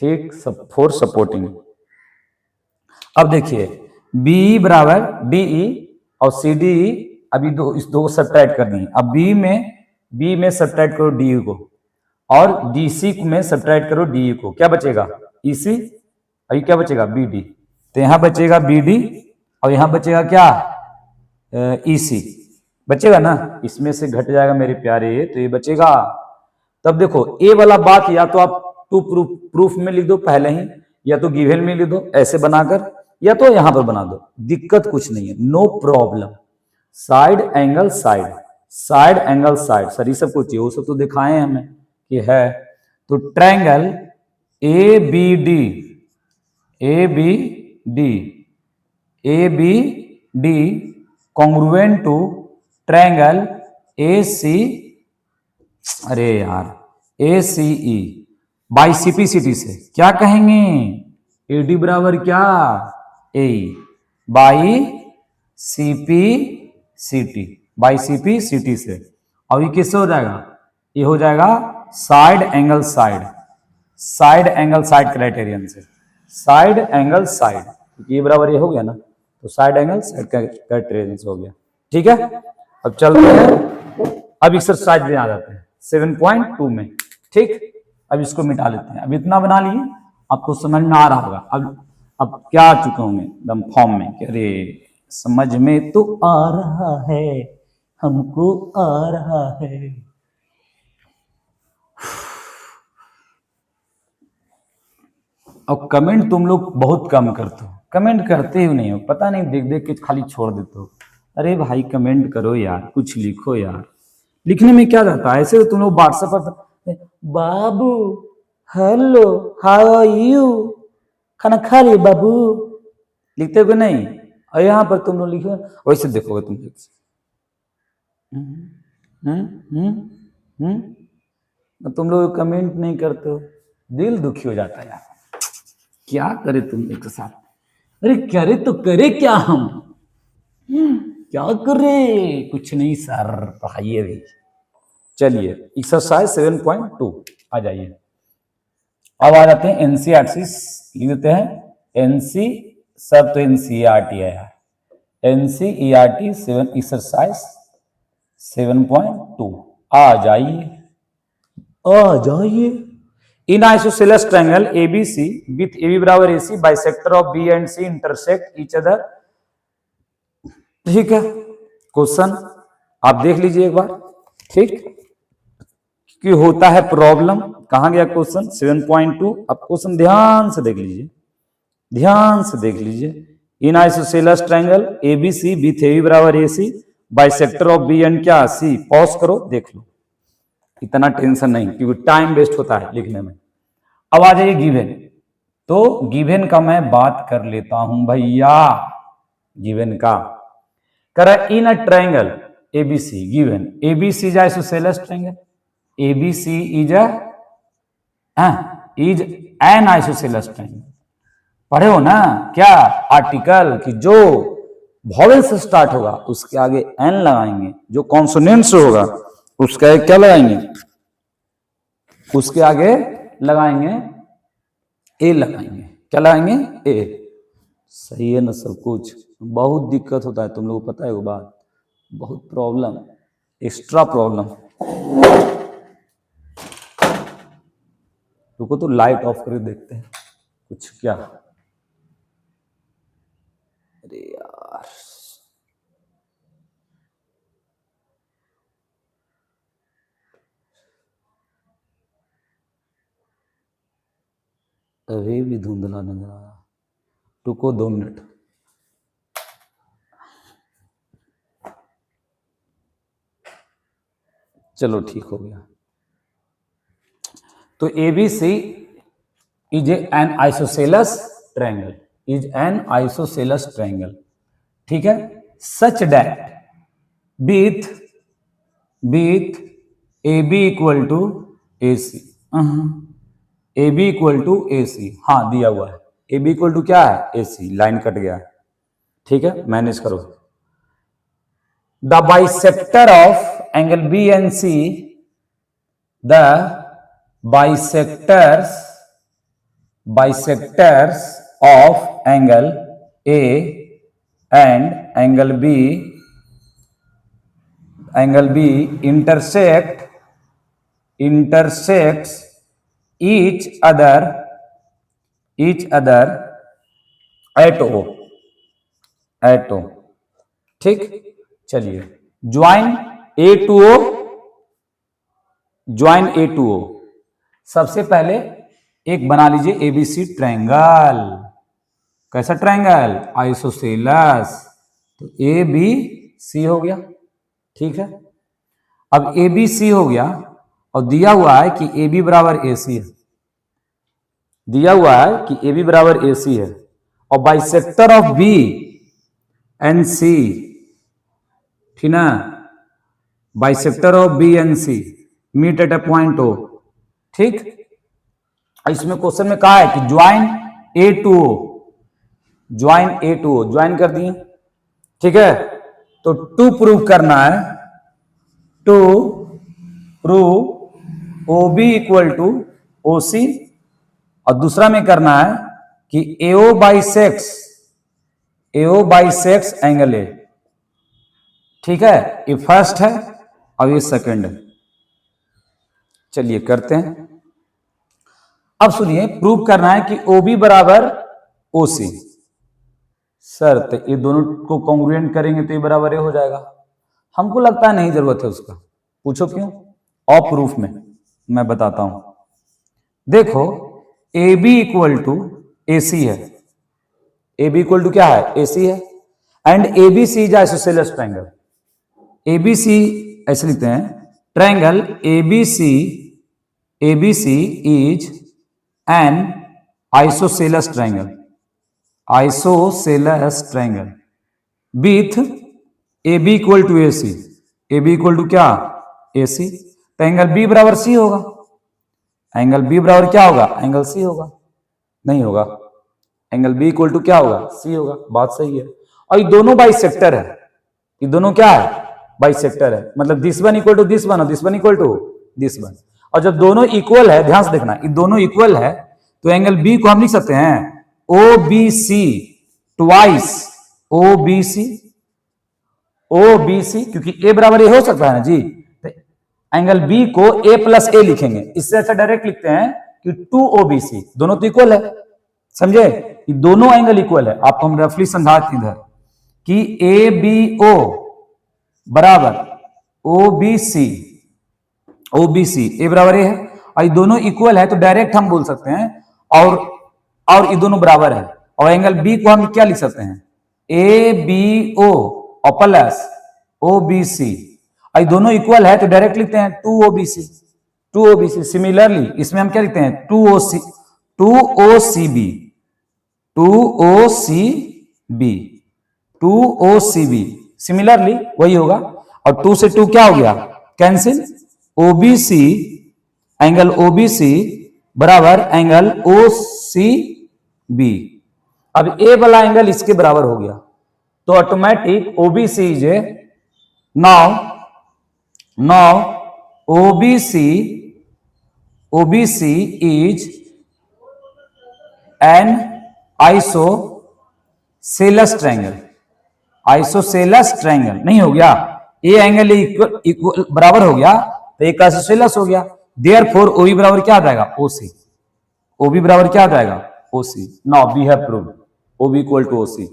ठीक, सब फॉर सपोर्टिंग। अब देखिए बी बराबर डी ई और सी डी ई, अभी इस दो सब्ट्रैक्ट करनी है। अब बी में सब्ट्रैक्ट करो डी को और डी सी में सब्ट्रैक्ट करो डी को, क्या बचेगा, ई सी, अभी क्या बचेगा, बी डी। तो यहां बचेगा बी डी और यहां बचेगा क्या, ई सी बचेगा ना, इसमें से घट जाएगा मेरे प्यारे, तो ये बचेगा। तब देखो ए वाला बात या तो आप टू प्रूफ में लिख दो पहले ही, या तो गिवन में लिख दो ऐसे बनाकर, या तो यहां पर बना दो, दिक्कत कुछ नहीं है, no problem. Side angle side, sir ये सब कुछ चाहिए, वो सब तो दिखाए हमें कि है। तो triangle A B D congruent to triangle A C, अरे यार, A C E by CPCT से क्या कहेंगे, ए डी बराबर क्या, ए बाई सीपी सीटी से, और ये किससे हो जाएगा, ये हो जाएगा side angle side, side angle side criterion से, साइड एंगल साइड, ये बराबर ये हो गया ना, तो साइड एंगल साइड क्राइटेरियन से हो गया। ठीक है, अब चलते हैं, अब एक्सरसाइज में आ जाते हैं 7.2 में। ठीक, अब इसको मिटा लेते हैं। अब इतना बना लिए, आपको समझ में आ रहा होगा। अब क्या आ चुके होंगे एकदम फॉर्म में कि अरे समझ में तो आ रहा है, हमको आ रहा है। और कमेंट तुम लोग बहुत कम करते हो, कमेंट करते ही नहीं हो, पता नहीं, देख देख के खाली छोड़ देते हो। अरे भाई कमेंट करो यार, कुछ लिखो यार, लिखने में क्या जाता है। ऐसे तो तुम लोग व्हाट्सएप पर बाबू हेलो हाउ आर यू, खाना खा लिए बाबू, लिखते हो कि नहीं। और यहाँ पर तुम लोग लिखो वैसे देखोगे तुम लोग, तुम लोग कमेंट नहीं करते हो, दिल दुखी हो जाता है यार। क्या करे तुम एक साथ, अरे करे तो करे क्या हम, क्या करे, कुछ नहीं सर, पढ़ाइए भी। चलिए एक्सरसाइज 7.2 आ जाइए। अब आ जाते हैं एनसीईआरटी, लिख देते हैं एनसी, सब तो एनसीईआरटी है यार, एनसीईआरटी 7 एक्सरसाइज 7.2 आ जाइए, आ जाइए। In isosceles triangle ABC with AB बराबर AC, bisector of B and C intersect each other. ठीक है, क्वेश्चन आप देख लीजिए एक बार। ठीक, कि होता है प्रॉब्लम, कहां गया क्वेश्चन 7.2। अब क्वेश्चन ध्यान से देख लीजिए, ध्यान से देख लीजिए। In isosceles triangle ABC with AB बराबर AC, bisector of B and क्या सी। पॉज करो देख लो, इतना टेंशन नहीं क्योंकि टाइम वेस्ट होता है लिखने में। अब आ जाइए गिवन, तो गिवन का मैं बात कर लेता हूं भैया, गिवन का कर in a triangle ABC, given ABC is isosceles triangle, ABC is an isosceles triangle. पढ़े हो ना क्या आर्टिकल, कि जो वॉवेल से स्टार्ट होगा उसके आगे एन लगाएंगे, जो कॉन्सोनेंट से होगा उसके आगे क्या लगाएंगे, उसके आगे लगाएंगे ए, लगाएंगे क्या लगाएंगे ए। सही है ना सब कुछ, बहुत दिक्कत होता है तुम लोगों को पता है वो बात, बहुत प्रॉब्लम, एक्स्ट्रा प्रॉब्लम। रुको तो लाइट ऑफ करके देखते हैं कुछ क्या, अरे यार अभी भी धुंधला नजर आ रहा, रुको 2 मिनट। चलो ठीक हो गया। तो ABC is an isosceles triangle, is an isosceles triangle. ठीक है, such that with A B equal to A C, A B equal to A C, हाँ दिया हुआ है ए बी इक्वल टू क्या है ए सी, लाइन कट गया है। ठीक है, मैनेज करो। The bisector of angle B and C, the bisectors of angle A and angle B intersects each other at O। ठीक, चलिए ज्वाइन A टू O। सबसे पहले एक बना लीजिए एबीसी ट्रायंगल, कैसा ट्रायंगल आइसोसेलस, तो ए बी सी हो गया। ठीक है, अब ए बी सी हो गया और दिया हुआ है कि ए बी बराबर ए सी है, दिया हुआ है कि ए बी बराबर ए सी है, और bisector of B and C, ठीक ना, bisector of B and C meet at a point O. ठीक, इसमें क्वेश्चन में कहा है कि join A to O, join A to O, join कर दिए। ठीक है, तो टू प्रूव करना है, to prove O B equal to O C, और दूसरा में करना है कि एओ बाइसेक्स एंगल ए। ठीक है, ये फर्स्ट है और ये सेकंड है। चलिए करते हैं। अब सुनिए, प्रूव करना है कि ओ बी बराबर ओ सी। सर तो ये दोनों को कॉन्ग्रुएंट करेंगे तो ये बराबर ये हो जाएगा। हमको लगता है नहीं जरूरत है उसका। पूछो क्यों? और प्रूफ में मैं बताता हूं। देखो, A B equal to A C है। ए बी इक्वल टू क्या है? ए सी है। And A B C is isosceles triangle. A B C ऐसे लिखते हैं, triangle A B C is an isosceles triangle with A B equal to A C. A B equal to क्या? A सी। तो angle B बराबर सी होगा। Angle B बराबर क्या होगा? एंगल सी होगा। नहीं होगा, एंगल बी इक्वल टू क्या होगा? सी होगा। बात सही है। और ये दोनों बाइसेक्टर है। ये दोनों क्या है? बाइसेक्टर है। मतलब this one equal to this one और this one equal to this one. और जब दोनों इक्वल है, ध्यान से देखना, ये दोनों इक्वल है तो एंगल बी को हम लिख सकते हैं O B C twice O B C. क्योंकि ए बराबर ए हो सकता है ना जी, तो एंगल बी को ए प्लस ए लिखेंगे। इससे अच्छा डायरेक्ट लिखते हैं कि 2 OBC। दोनों तो इक्वल है, समझे? ये दोनों एंगल इक्वल है। आपको हम रफली समझाते इधर कि ए बी ओ बराबर ओ बी सी ए बराबर ए है, और ये दोनों इक्वल है तो डायरेक्ट हम बोल सकते हैं और ये दोनों बराबर है। और एंगल बी को हम क्या लिख सकते हैं? ए बी ओ और प्लस ओ बी सी। ये दोनों इक्वल है तो डायरेक्ट लिखते हैं 2 OBC। सिमिलरली इसमें हम क्या लिखते हैं? 2 OCB। सिमिलरली वही होगा। और 2 से 2 क्या हो गया? कैंसिल। OBC, एंगल OBC बराबर एंगल OCB। अब ए वाला एंगल इसके बराबर हो गया तो automatic OBC is now OBC is an isosceles triangle. नहीं हो गया? ए एंगल इक्वल बराबर हो गया तो एक आइसोसेलेस हो गया। देयरफॉर OB बराबर क्या आ जाएगा? OC। OB बराबर क्या आ जाएगा? OC। Now we have proved OB equal to OC।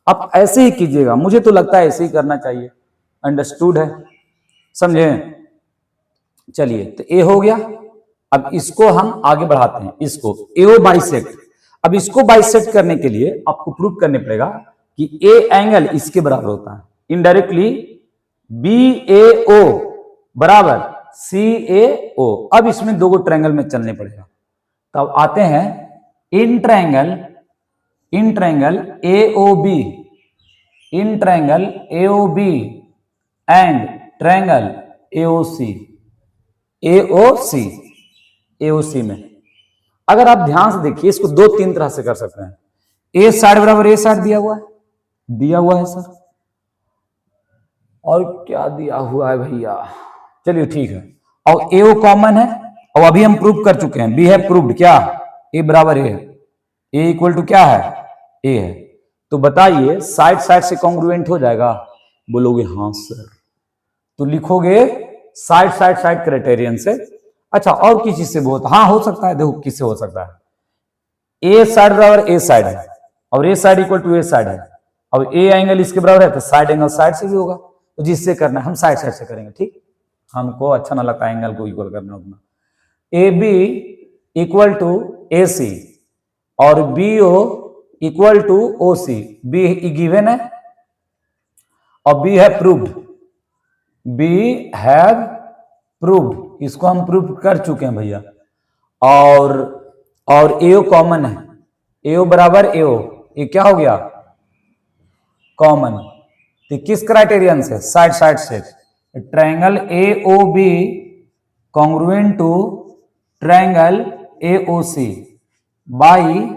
आप ऐसे ही कीजिएगा, मुझे तो लगता है ऐसे ही करना चाहिए। अंडरस्टूड है? समझे? चलिए, तो ए हो गया। अब इसको हम आगे बढ़ाते हैं। इसको एओ बाइसेक्ट। अब इसको बाइसेक्ट करने के लिए आपको प्रूव करने पड़ेगा कि ए एंगल इसके बराबर होता है। इनडायरेक्टली BAO बराबर CAO। अब इसमें दो ट्रायंगल में चलने पड़ेगा। तब आते हैं in triangle AOB and triangle AOC में अगर आप ध्यान से देखिए, इसको 2-3 तरह से कर सकते हैं। ए साइड बराबर ए साइड दिया हुआ है सर, और क्या दिया हुआ है भैया? चलिए ठीक है। और एओ कॉमन है, और अभी हम प्रूव कर चुके हैं। वी हैव प्रूव्ड क्या? ए बराबर ए है। ए इक्वल टू क्या है? ए है। तो बताइए साइड से कॉन्ग्रुएंट हो जाएगा? बोलोगे हाँ सर, तो लिखोगे साइड क्राइटेरियन से। अच्छा, और किस चीज से बहुत? हाँ हो सकता है। देखो किससे हो सकता है? ए साइड बराबर ए साइड है और a side equal to a side है, और ए एंगल इसके बराबर है तो साइड एंगल साइड से भी होगा। तो जिससे करना है हम साइड से करेंगे। ठीक, हमको अच्छा ना लगता एंगल को इक्वल करना उतना। A B equal to A C और B O equal to O C. B given है और बी हैव प्रूव्ड। इसको हम प्रूव कर चुके हैं भैया। और एओ कॉमन है। एओ बराबर एओ, ये क्या हो गया? कॉमन। तो किस क्राइटेरियन से? साइड से। Triangle AOB congruent to triangle AOC by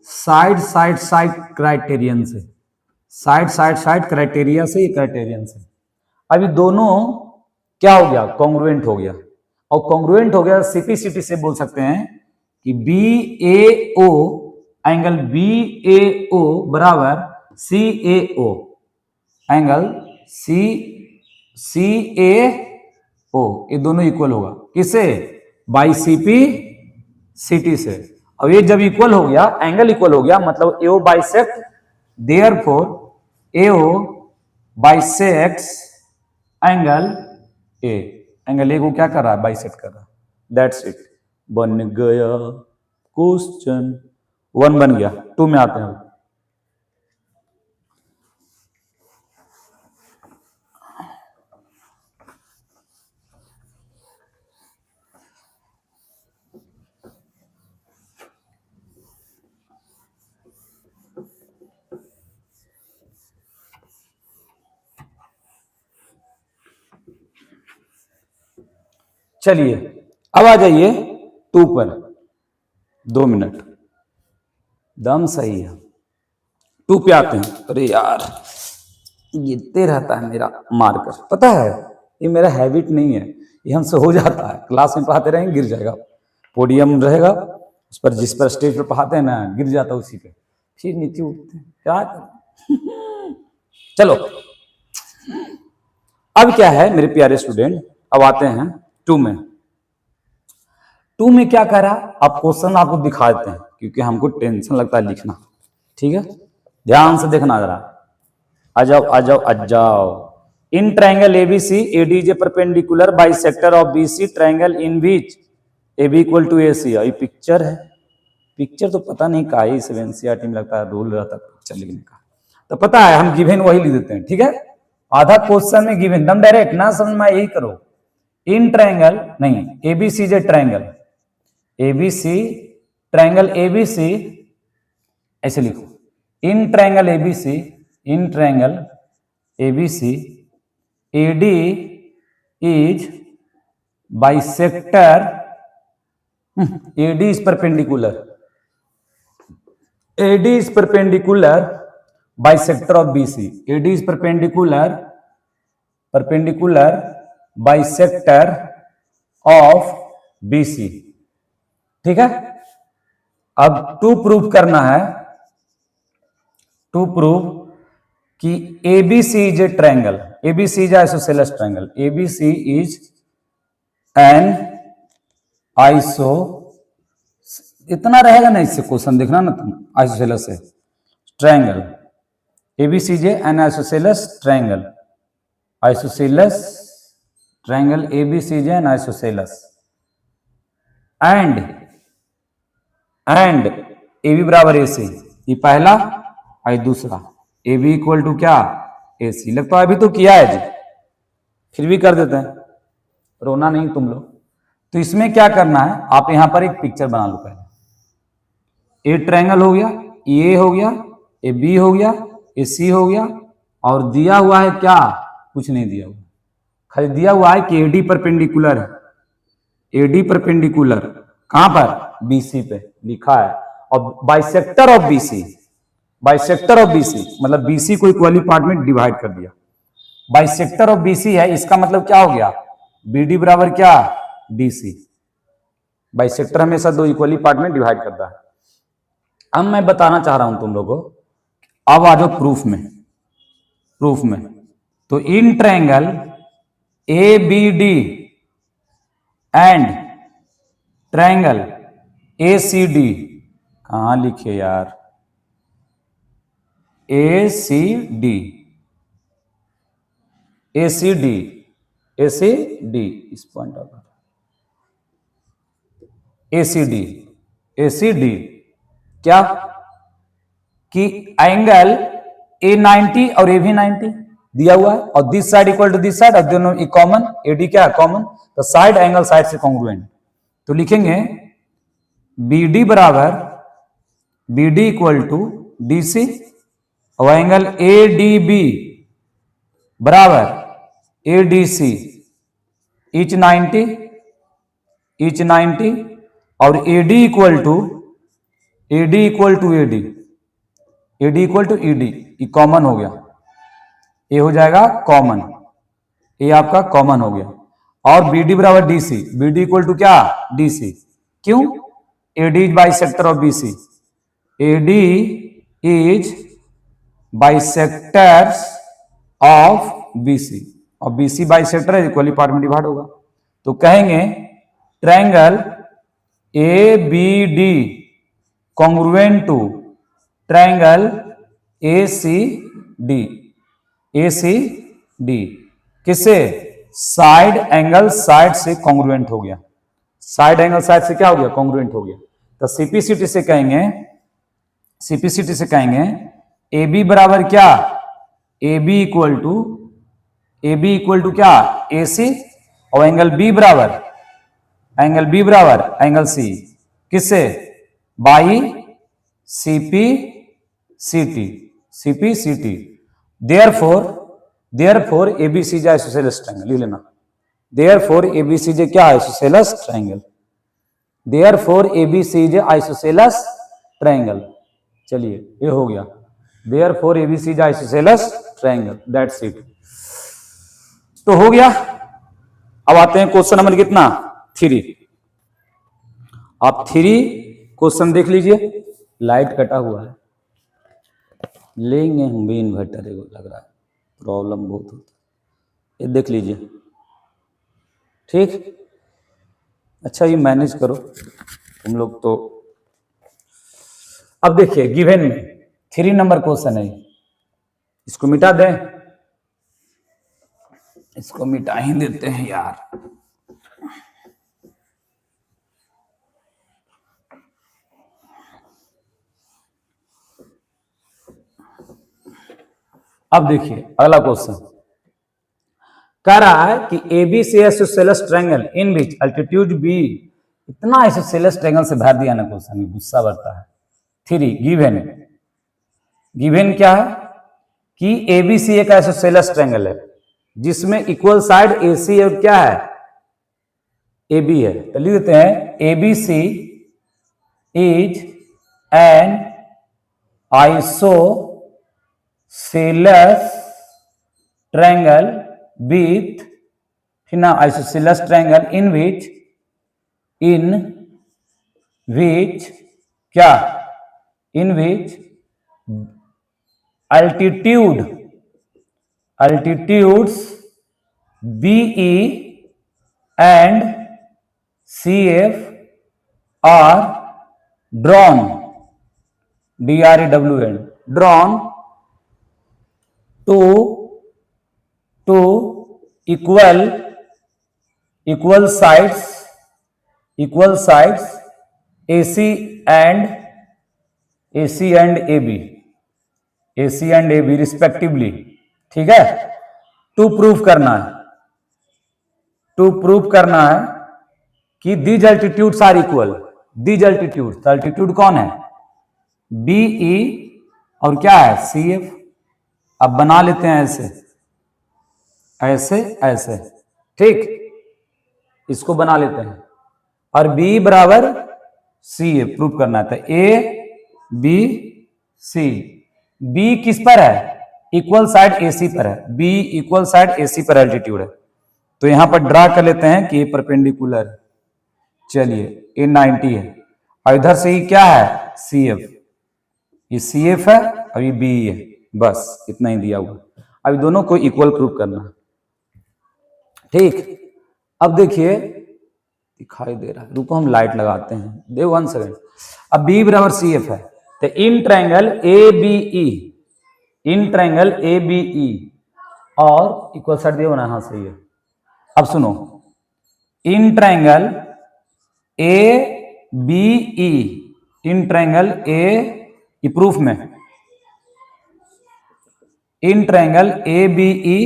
side criterion से। साइड क्राइटेरिया से, ये क्राइटेरियन से। अभी दोनों क्या हो गया, कॉन्ग्रुएंट हो गया, और कॉन्ग्रुएंट हो गया सीपीसीटी से बोल सकते हैं कि बी ए ओ, एंगल बी ए ओ बराबर सी ए ओ, एंगल सी सी ए ओ, ये दोनों इक्वल होगा किससे, बाई सीपी सीटी से। अब ये जब इक्वल हो गया, एंगल इक्वल हो गया, मतलब AO bisect, therefore AO bisects angle A, angle A को क्या कर रहा है, बाइसेक्ट कर रहा है। दैट्स इट, बन गया क्वेश्चन 1 बन गया। 2 में आते हैं। चलिए अब आ जाइए 2 पर, 2 मिनट, दम सही है। 2 पे आते हैं। अरे यार गिरते रहता है मेरा मार्कर, पता है ये मेरा हैबिट नहीं है, ये हमसे हो जाता है। क्लास में पढ़ाते रहेंगे गिर जाएगा, पोडियम रहेगा उस पर, जिस पर स्टेज पर पढ़ाते हैं ना, गिर जाता है उसी पे, फिर नीचे उठते हैं, क्या करें। चलो अब क्या है मेरे प्यारे स्टूडेंट, अब आते हैं 2 में। 2 में क्या कह रहा है, अब क्वेश्चन आपको दिखा देते हैं क्योंकि हमको टेंशन लगता है लिखना, ठीक है, ध्यान से देखना जरा। आ जाओ आ जाओ आ जाओ। In triangle ABC AD is a perpendicular bisector of BC triangle in which AB equal to AC. ये पिक्चर है, पिक्चर तो पता नहीं का ही, 7 में लगता है रूल रहता है पिक्चर लिखने का, तो पता है हम गिवन वही लिख देते हैं, ठीक है। आधा क्वेश्चन में गिवन, एकदम डायरेक्ट ना समझ में यही करो। इन ट्रायंगल नहीं, एबीसी जे ट्रायंगल, एबीसी ट्रायंगल एबीसी, ऐसे लिखो, in triangle ABC, in triangle ABC AD is bisector, AD is perpendicular, AD is perpendicular bisector of BC, AD is perpendicular, perpendicular bisector of BC, ठीक है। अब to prove करना है, to prove कि ABC is a triangle, ABC is isosceles triangle, ABC is an iso, इतना रहेगा ना, इससे क्वेश्चन देखना ना तुम, आइसोसेलेस से triangle, ABC is an isosceles triangle, isosceles triangle ABC is an isosceles and A B बराबर ए सी, ये पहला और दूसरा, ए बी इक्वल टू क्या, ए सी। लगता है अभी तो किया है जी, फिर भी कर देते हैं, रोना नहीं तुम लोग। तो इसमें क्या करना है, आप यहां पर एक पिक्चर बना लो पहले। ए ट्रायंगल हो गया, ए हो गया, ए बी हो गया, ए सी हो गया, और दिया हुआ है क्या, कुछ नहीं दिया हुआ, खाली दिया हुआ है कि एडी परपेंडिकुलर है, एडी परपेंडिकुलर कहां पर, बीसी पे लिखा है, और bisector of BC, bisector of BC मतलब बीसी को इक्वली पार्ट में डिवाइड कर दिया, बाइसेक्टर ऑफ बीसी है, इसका मतलब क्या हो गया, बीडी बराबर क्या, डीसी। बाइसेक्टर हमेशा 2 इक्वली पार्ट में डिवाइड करता है। अब मैं बताना चाह रहा हूं तुम लोगों को, अब आ जाओ प्रूफ में, प्रूफ में। तो in triangle A B D and triangle A C D, कहां लिखे यार, A C D, A C D, A C D, इस point of A C D, A C D क्या, कि एंगल ए 90 और ए भी 90 दिया हुआ है, और this side equal to this side, और दोनों कॉमन, एडी क्या है कॉमन, तो साइड एंगल साइड से कॉन्ग्रुएंट, तो लिखेंगे बी डी बराबर, B D equal to D C, और एंगल ए डी बी बराबर A D C, each 90, each 90, और A D equal to, A D equal to A D, A D equal to E D, ये common हो गया, ये हो जाएगा common, ए आपका कॉमन हो गया, और बी डी बराबर D C, B D equal to क्या, डी सी। क्यों? A D is bisector of B C, A D is bisectors of B C, और बी सी बाइसेक्टर है, इक्वली पार्ट में डिवाइड होगा। तो कहेंगे triangle A B D congruent to triangle A C D, A C D किससे, side angle side से congruent हो गया, साइड एंगल साइड से क्या हो गया, कॉन्ग्रुएंट हो गया। तो सीपीसीटी से कहेंगे, सीपीसीटी से कहेंगे ए बी बराबर क्या, A B equal to, A B equal to क्या, ए सी, और एंगल बी बराबर, एंगल बी बराबर एंगल सी, किससे, by CP CT, CP CT. Therefore ABC is isosceles triangle, लिख लेना, देयरफॉर एबीसी जे क्या है, isosceles triangle, therefore ABC is isosceles triangle. चलिए ये हो गया, therefore ABC is isosceles triangle, that's it. तो हो गया। अब आते हैं क्वेश्चन नंबर कितना, 3। आप 3 क्वेश्चन देख लीजिए। लाइट कटा हुआ है, लेंगे हम भी इन्वर्टर, लग रहा है प्रॉब्लम बहुत होता है, ये देख लीजिए, ठीक। अच्छा ये मैनेज करो तुम लोग तो। अब देखिए गिवन में 3 नंबर क्वेश्चन है, इसको मिटा दें, इसको मिटा ही देते हैं यार। अब देखिए अगला क्वेश्चन कह रहा है कि A B C isosceles triangle in which altitude B, इतना आइसोसेलेस ट्रायंगल से भर दिया ना क्वेश्चन में, गुस्सा बढ़ता है। 3 गिवन, गिवन क्या है कि ए बी सी एक आइसोसेलेस ट्रायंगल है जिसमें इक्वल साइड ए सी और क्या है, ए बी है। तो लिख देते हैं A B C is an isosceles triangle with, फिर ना आइसोसेलेस ट्रायंगल इन विच क्या, in which altitudes BE and CF are drawn, DRAWN, drawn to equal sides AC and AB respectively, ठीक है। टू प्रूव करना है कि these altitudes are equal, these altitude, altitude कौन है, BE और क्या है, CF। अब बना लेते हैं ऐसे ऐसे ऐसे, ठीक, इसको बना लेते हैं, और B बराबर CA प्रूव करना है। तो ABC, B किस पर है, इक्वल साइड AC पर है, B इक्वल साइड AC पर एल्टीट्यूड है। तो यहां पर ड्रा कर लेते हैं कि ये परपेंडिकुलर है। चलिए ये 90 है, और इधर से ही क्या है, CF, ये CF है और ये B है, बस इतना ही दिया हुआ। अब दोनों को इक्वल प्रूव करना है, ठीक। अब देखिए दिखाई दे रहा है, रुको हम लाइट लगाते हैं, दे 1 सेकेंड। अब B बराबर CF है, तो in triangle ABE, in triangle ABE और इक्वल साइड दिया होना, हाँ सही है। अब सुनो, in triangle ABE, in triangle A proof में, in triangle ABE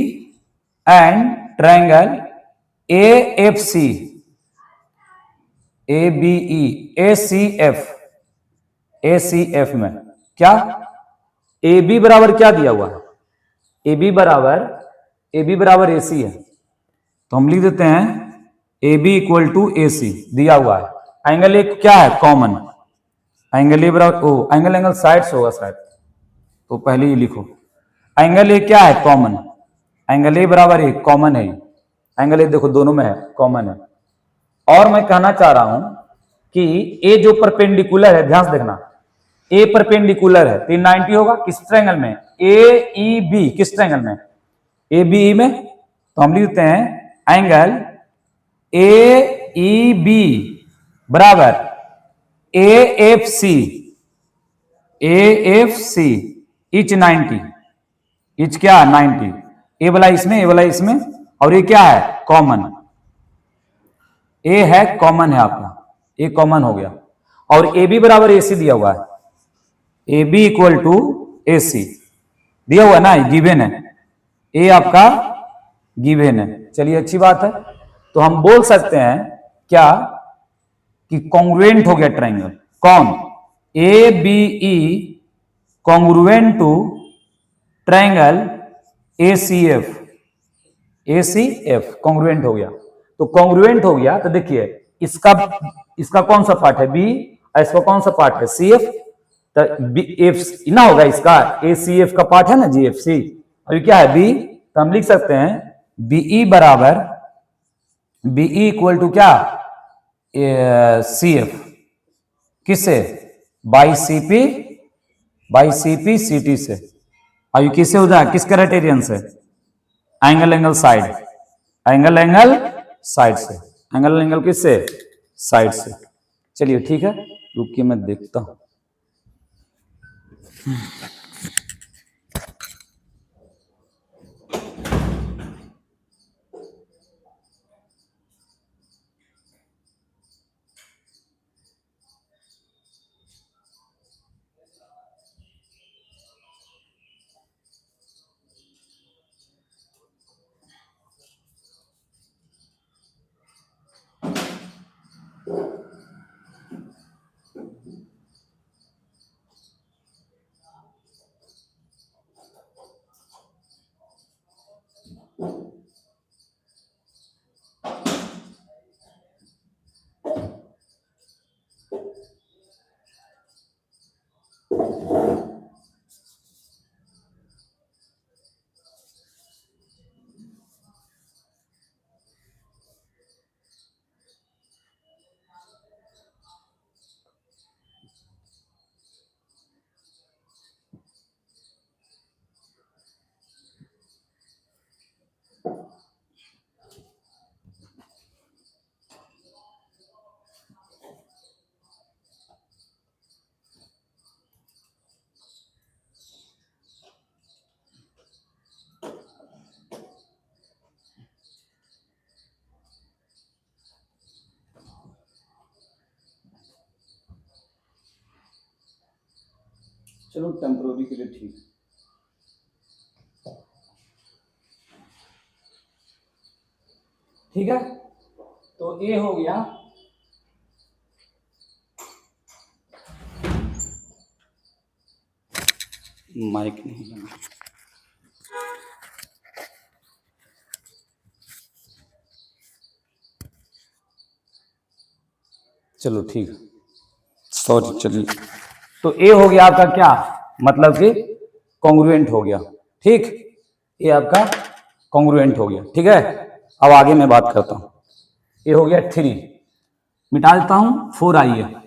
and triangle AFC, ABE, ACF में क्या, AB बराबर क्या दिया हुआ है, AB बराबर AC है। तो हम लिख देते हैं AB इक्वल टू AC दिया हुआ है। एंगल एक क्या है, कॉमन, एंगल ए बराबर एंगल साइड्स होगा शायद, तो पहले ही लिखो। एंगल ए क्या है, कॉमन, एंगल ए बराबर एक कॉमन है, एंगल ए देखो दोनों में है, कॉमन है। और मैं कहना चाह रहा हूं कि ए जो परपेंडिकुलर है, ध्यान से देखना, ए परपेंडिकुलर है तो 90 होगा किस ट्रायंगल में, ए ई बी, किस ट्रायंगल में, ए बी ई में। तो हम लिखते हैं एंगल ए ई बी बराबर A F C, A F C each 90, each क्या 90, ए वाला इसमें, ए वाला इसमें, और ये क्या है कॉमन, ए है कॉमन है आपका, ए कॉमन हो गया। और ए बी बराबर ए सी दिया हुआ है, A B equal to A सी दिया हुआ है ना, गिवन है, ए आपका गिवन है। चलिए अच्छी बात है। तो हम बोल सकते हैं क्या कि कॉन्ग्रुएंट हो गया ट्रायंगल, कौन, A B E congruent to triangle A C F, A C F congruent हो गया। तो कॉन्ग्रुएंट हो गया तो देखिए इसका कौन सा पार्ट है बी, इसका कौन सा पार्ट है सी एफ, तो बी एफ ना होगा, इसका ए सी एफ का पार्ट है ना जी एफ सी, अभी क्या है बी, तो हम लिख सकते हैं बीई बराबर, बीई इक्वल टू क्या सी एफ, किससे, बाई सीपी सीटी से। अब किससे हो जाए, किस क्राइटेरियन से, एंगल साइड, एंगल साइड से, एंगल किससे, साइड से। चलिए ठीक है, रुकिए मैं देखता हूं। चलो टेम्पररी के लिए ठीक, ठीक है। तो ए हो गया, माइक नहीं लगा, चलो ठीक है, सॉरी। चलिए तो ए हो गया आपका क्या, मतलब कि कॉन्ग्रुएंट हो गया, ठीक, ये आपका कॉन्ग्रुएंट हो गया, ठीक है। अब आगे मैं बात करता हूं, ये हो गया 3, मिटा देता हूं 4 आई है।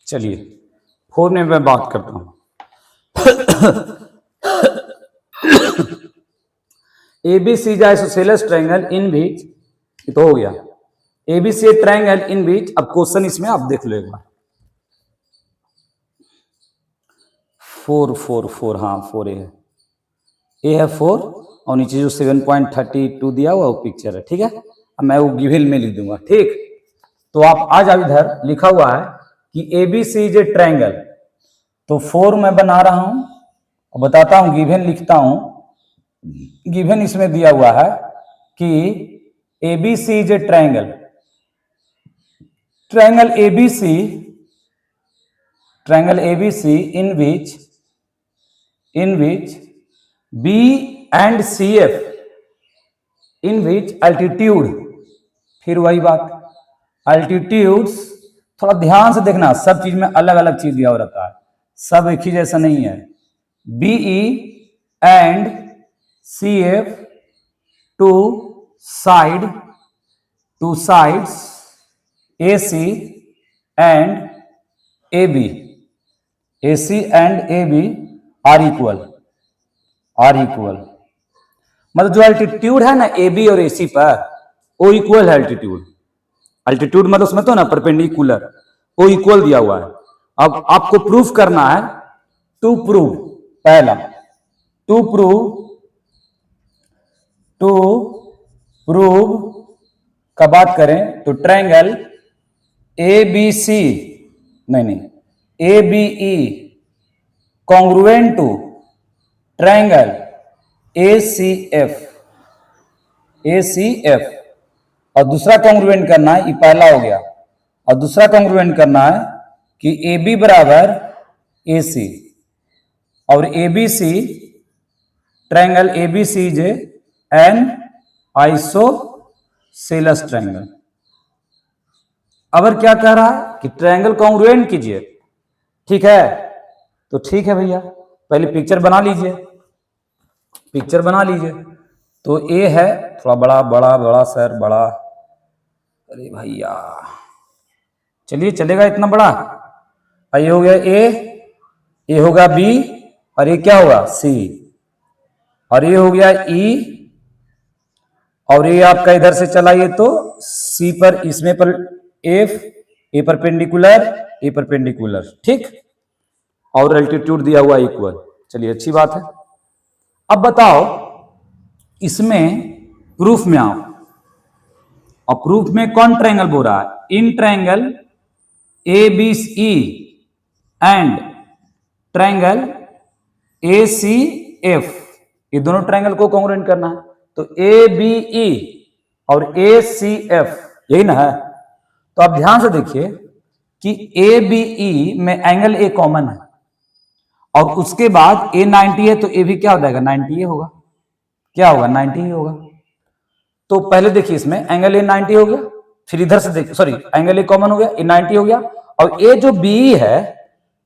चलिए 4 में मैं बात करता हूं। ABC is isosceles triangle in which, तो हो गया एबीसी ट्रायंगल इन विच। अब क्वेश्चन इसमें आप देख लो एक बार, 4 4 4, हाँ 4 ए है 4, और नीचे जो 7.32 दिया हुआ वो पिक्चर है, ठीक है। अब मैं वो गिवन में लिख दूंगा, ठीक। तो आप आ जाओ, इधर लिखा हुआ है कि एबीसी इज ए ट्रायंगल, तो 4 मैं बना रहा हूं, बताता हूं, गिवन लिखता हूं। गिवन इसमें दिया हुआ है कि ABC is a triangle, triangle ABC in which B and CF in which altitude, फिर वही बात, अल्टीट्यूड्स, थोड़ा ध्यान से देखना, सब चीज में अलग अलग चीज दिया हुआ रहता है, सब एक ही जैसा नहीं है। BE and CF to sides AC and AB, AC and AB are equal, मतलब जो अल्टीट्यूड है ना AB और AC पर, वो इक्वल है अल्टीट्यूड। अल्टीट्यूड मतलब उसमें तो ना परपेंडिकुलर, वो इक्वल दिया हुआ है। अब आपको प्रूफ करना है, टू प्रूव, पहला टू प्रूव का बात करें तो ट्रायंगल ABC, नहीं ABE congruent to triangle ACF, और दूसरा कॉन्ग्रुएंट करना है, ये पहला हो गया, और दूसरा कॉन्ग्रुएंट करना है कि AB बराबर AC और ABC, triangle ABC is an isosceles triangle. अब क्या कह रहा है कि ट्रायंगल कॉन्ग्रुएंट कीजिए, ठीक है, तो ठीक है भैया, पहले पिक्चर बना लीजिए, तो ए है थोड़ा बड़ा सर, बड़ा, अरे भैया चलिए चलेगा इतना बड़ा, ये हो गया ए, ये होगा बी, और ये क्या होगा सी, और ये हो गया ई, और ये आपका इधर से चलाइए तो सी पर, इसमें पर एफ, ए परपेंडिकुलर, ठीक, और एल्टीट्यूड दिया हुआ इक्वल। चलिए अच्छी बात है। अब बताओ इसमें प्रूफ में आओ, और प्रूफ में कौन ट्रायंगल बोल रहा है, in triangle ABC and triangle ACF, ये दोनों ट्रायंगल को कॉन्ग्रुएंट करना है, तो ABE और ACF यही ना है। तो आप ध्यान से देखिए कि ABE में एंगल A कॉमन है, और उसके बाद A 90 है, तो A भी क्या हो जाएगा 90 होगा, क्या होगा 90 होगा। तो पहले देखिए इसमें एंगल A 90 हो गया, फिर इधर से देखिए, सॉरी एंगल A कॉमन हो गया, A 90 हो गया, और A जो BE है,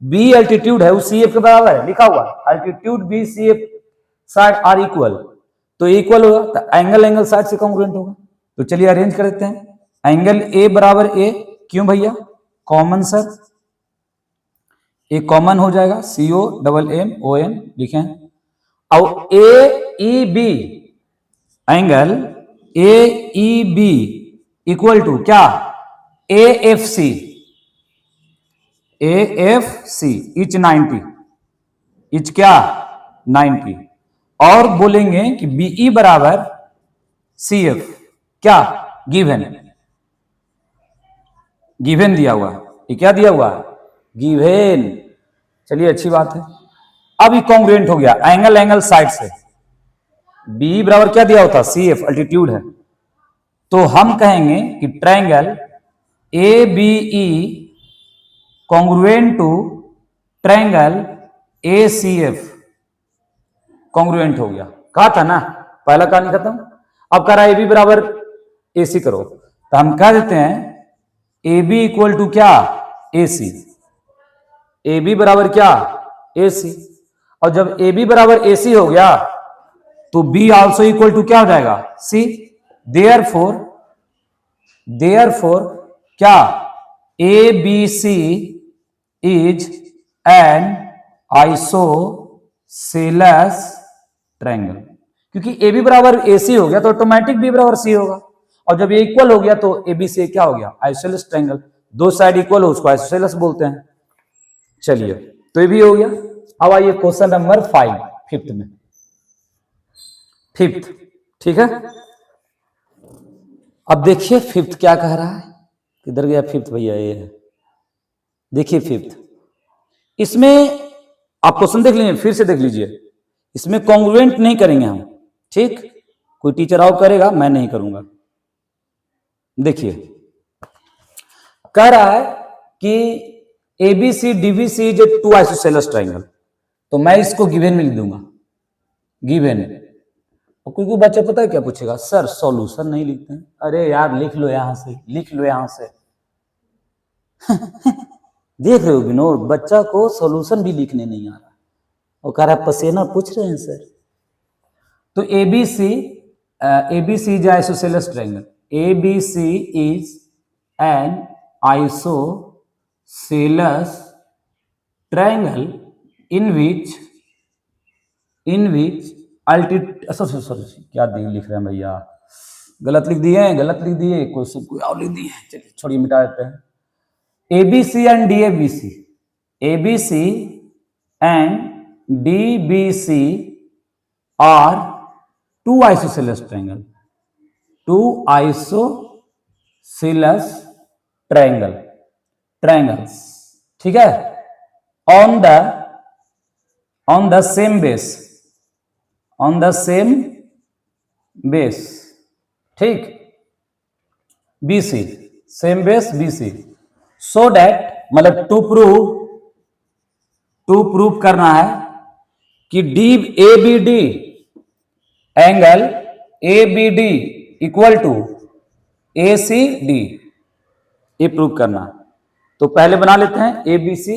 B अल्टीट्यूड है, वो CF के बराबर है, लिखा हुआ altitude B CF side are equal, तो इक्वल होगा, तो एंगल साइड से कॉन्ग्रुएंट होगा। तो चलिए अरेंज कर देते हैं, एंगल A बराबर A, क्यों भैया कॉमन सर, A कॉमन हो जाएगा, COMMON लिखे, और AEB, angle AEB equal to क्या AFC, इच 90, इच क्या 90, और बोलेंगे कि BE बराबर CF, क्या गिवन दिया हुआ, ये क्या दिया हुआ गिवन। चलिए अच्छी बात है। अब ये कॉन्ग्रुएंट हो गया एंगल साइड से, BE बराबर क्या दिया होता CF, अल्टीट्यूड है, तो हम कहेंगे कि triangle ABE congruent to triangle ACF congruent हो गया। कहा था ना, पहला कहानी खत्म। अब कह रहा है AB बराबर AC करो, तो हम कह देते हैं AB इक्वल टू क्या AC, AB बराबर क्या AC, और जब AB बराबर AC हो गया तो B आल्सो इक्वल टू क्या हो जाएगा C, देयरफॉर क्या ABC is an isosceles triangle, क्योंकि AB बराबर AC हो गया तो ऑटोमेटिक B बराबर C होगा, और जब ये इक्वल हो गया तो AB से क्या हो गया आइसोसेलेस ट्रायंगल, दो साइड इक्वल हो उसको आइसोसेलेस बोलते हैं। चलिए तो ये भी हो गया। अब आइए क्वेश्चन नंबर 5, फिफ्थ में, फिफ्थ, ठीक है। अब देखिए फिफ्थ क्या कह रहा है, किधर गया फिफ्थ भैया, ये है, देखिए फिफ्थ, इसमें आप क्वेश्चन देख लीजिए, फिर से देख लीजिए, इसमें कॉन्ग्रुएंट नहीं करेंगे हम, ठीक, कोई टीचर आओ करेगा, मैं नहीं करूंगा। देखिए कह रहा है कि ABC DBC is a two isosceles triangle, तो मैं इसको गिवन में लिख दूंगा, गिवन, क्योंकि बच्चा पता है क्या पूछेगा, सर सॉल्यूशन नहीं लिखते हैं। अरे यार लिख लो यहां से, लिख लो यहां से। देख रहे हो विनोद, बच्चा को सॉल्यूशन भी लिखने नहीं आ रहा, और कह रहा है पसीना पूछ रहे हैं सर। तो ABC is isosceles triangle. ABC is an isosceles triangle in which sorry क्या लिख रहे हैं भैया, गलत लिख दिए, कोई और लिख दिए। चलिए छोड़िए, मिटा देते हैं। ABC and DABC, ABC and DBC are two isosceles triangle, triangles, ठीक है, on the same base, ठीक, BC, same base BC, so that मतलब टू प्रूव करना है कि ABD angle ABD equal to ACD, ये प्रूव करना है। तो पहले बना लेते हैं ABC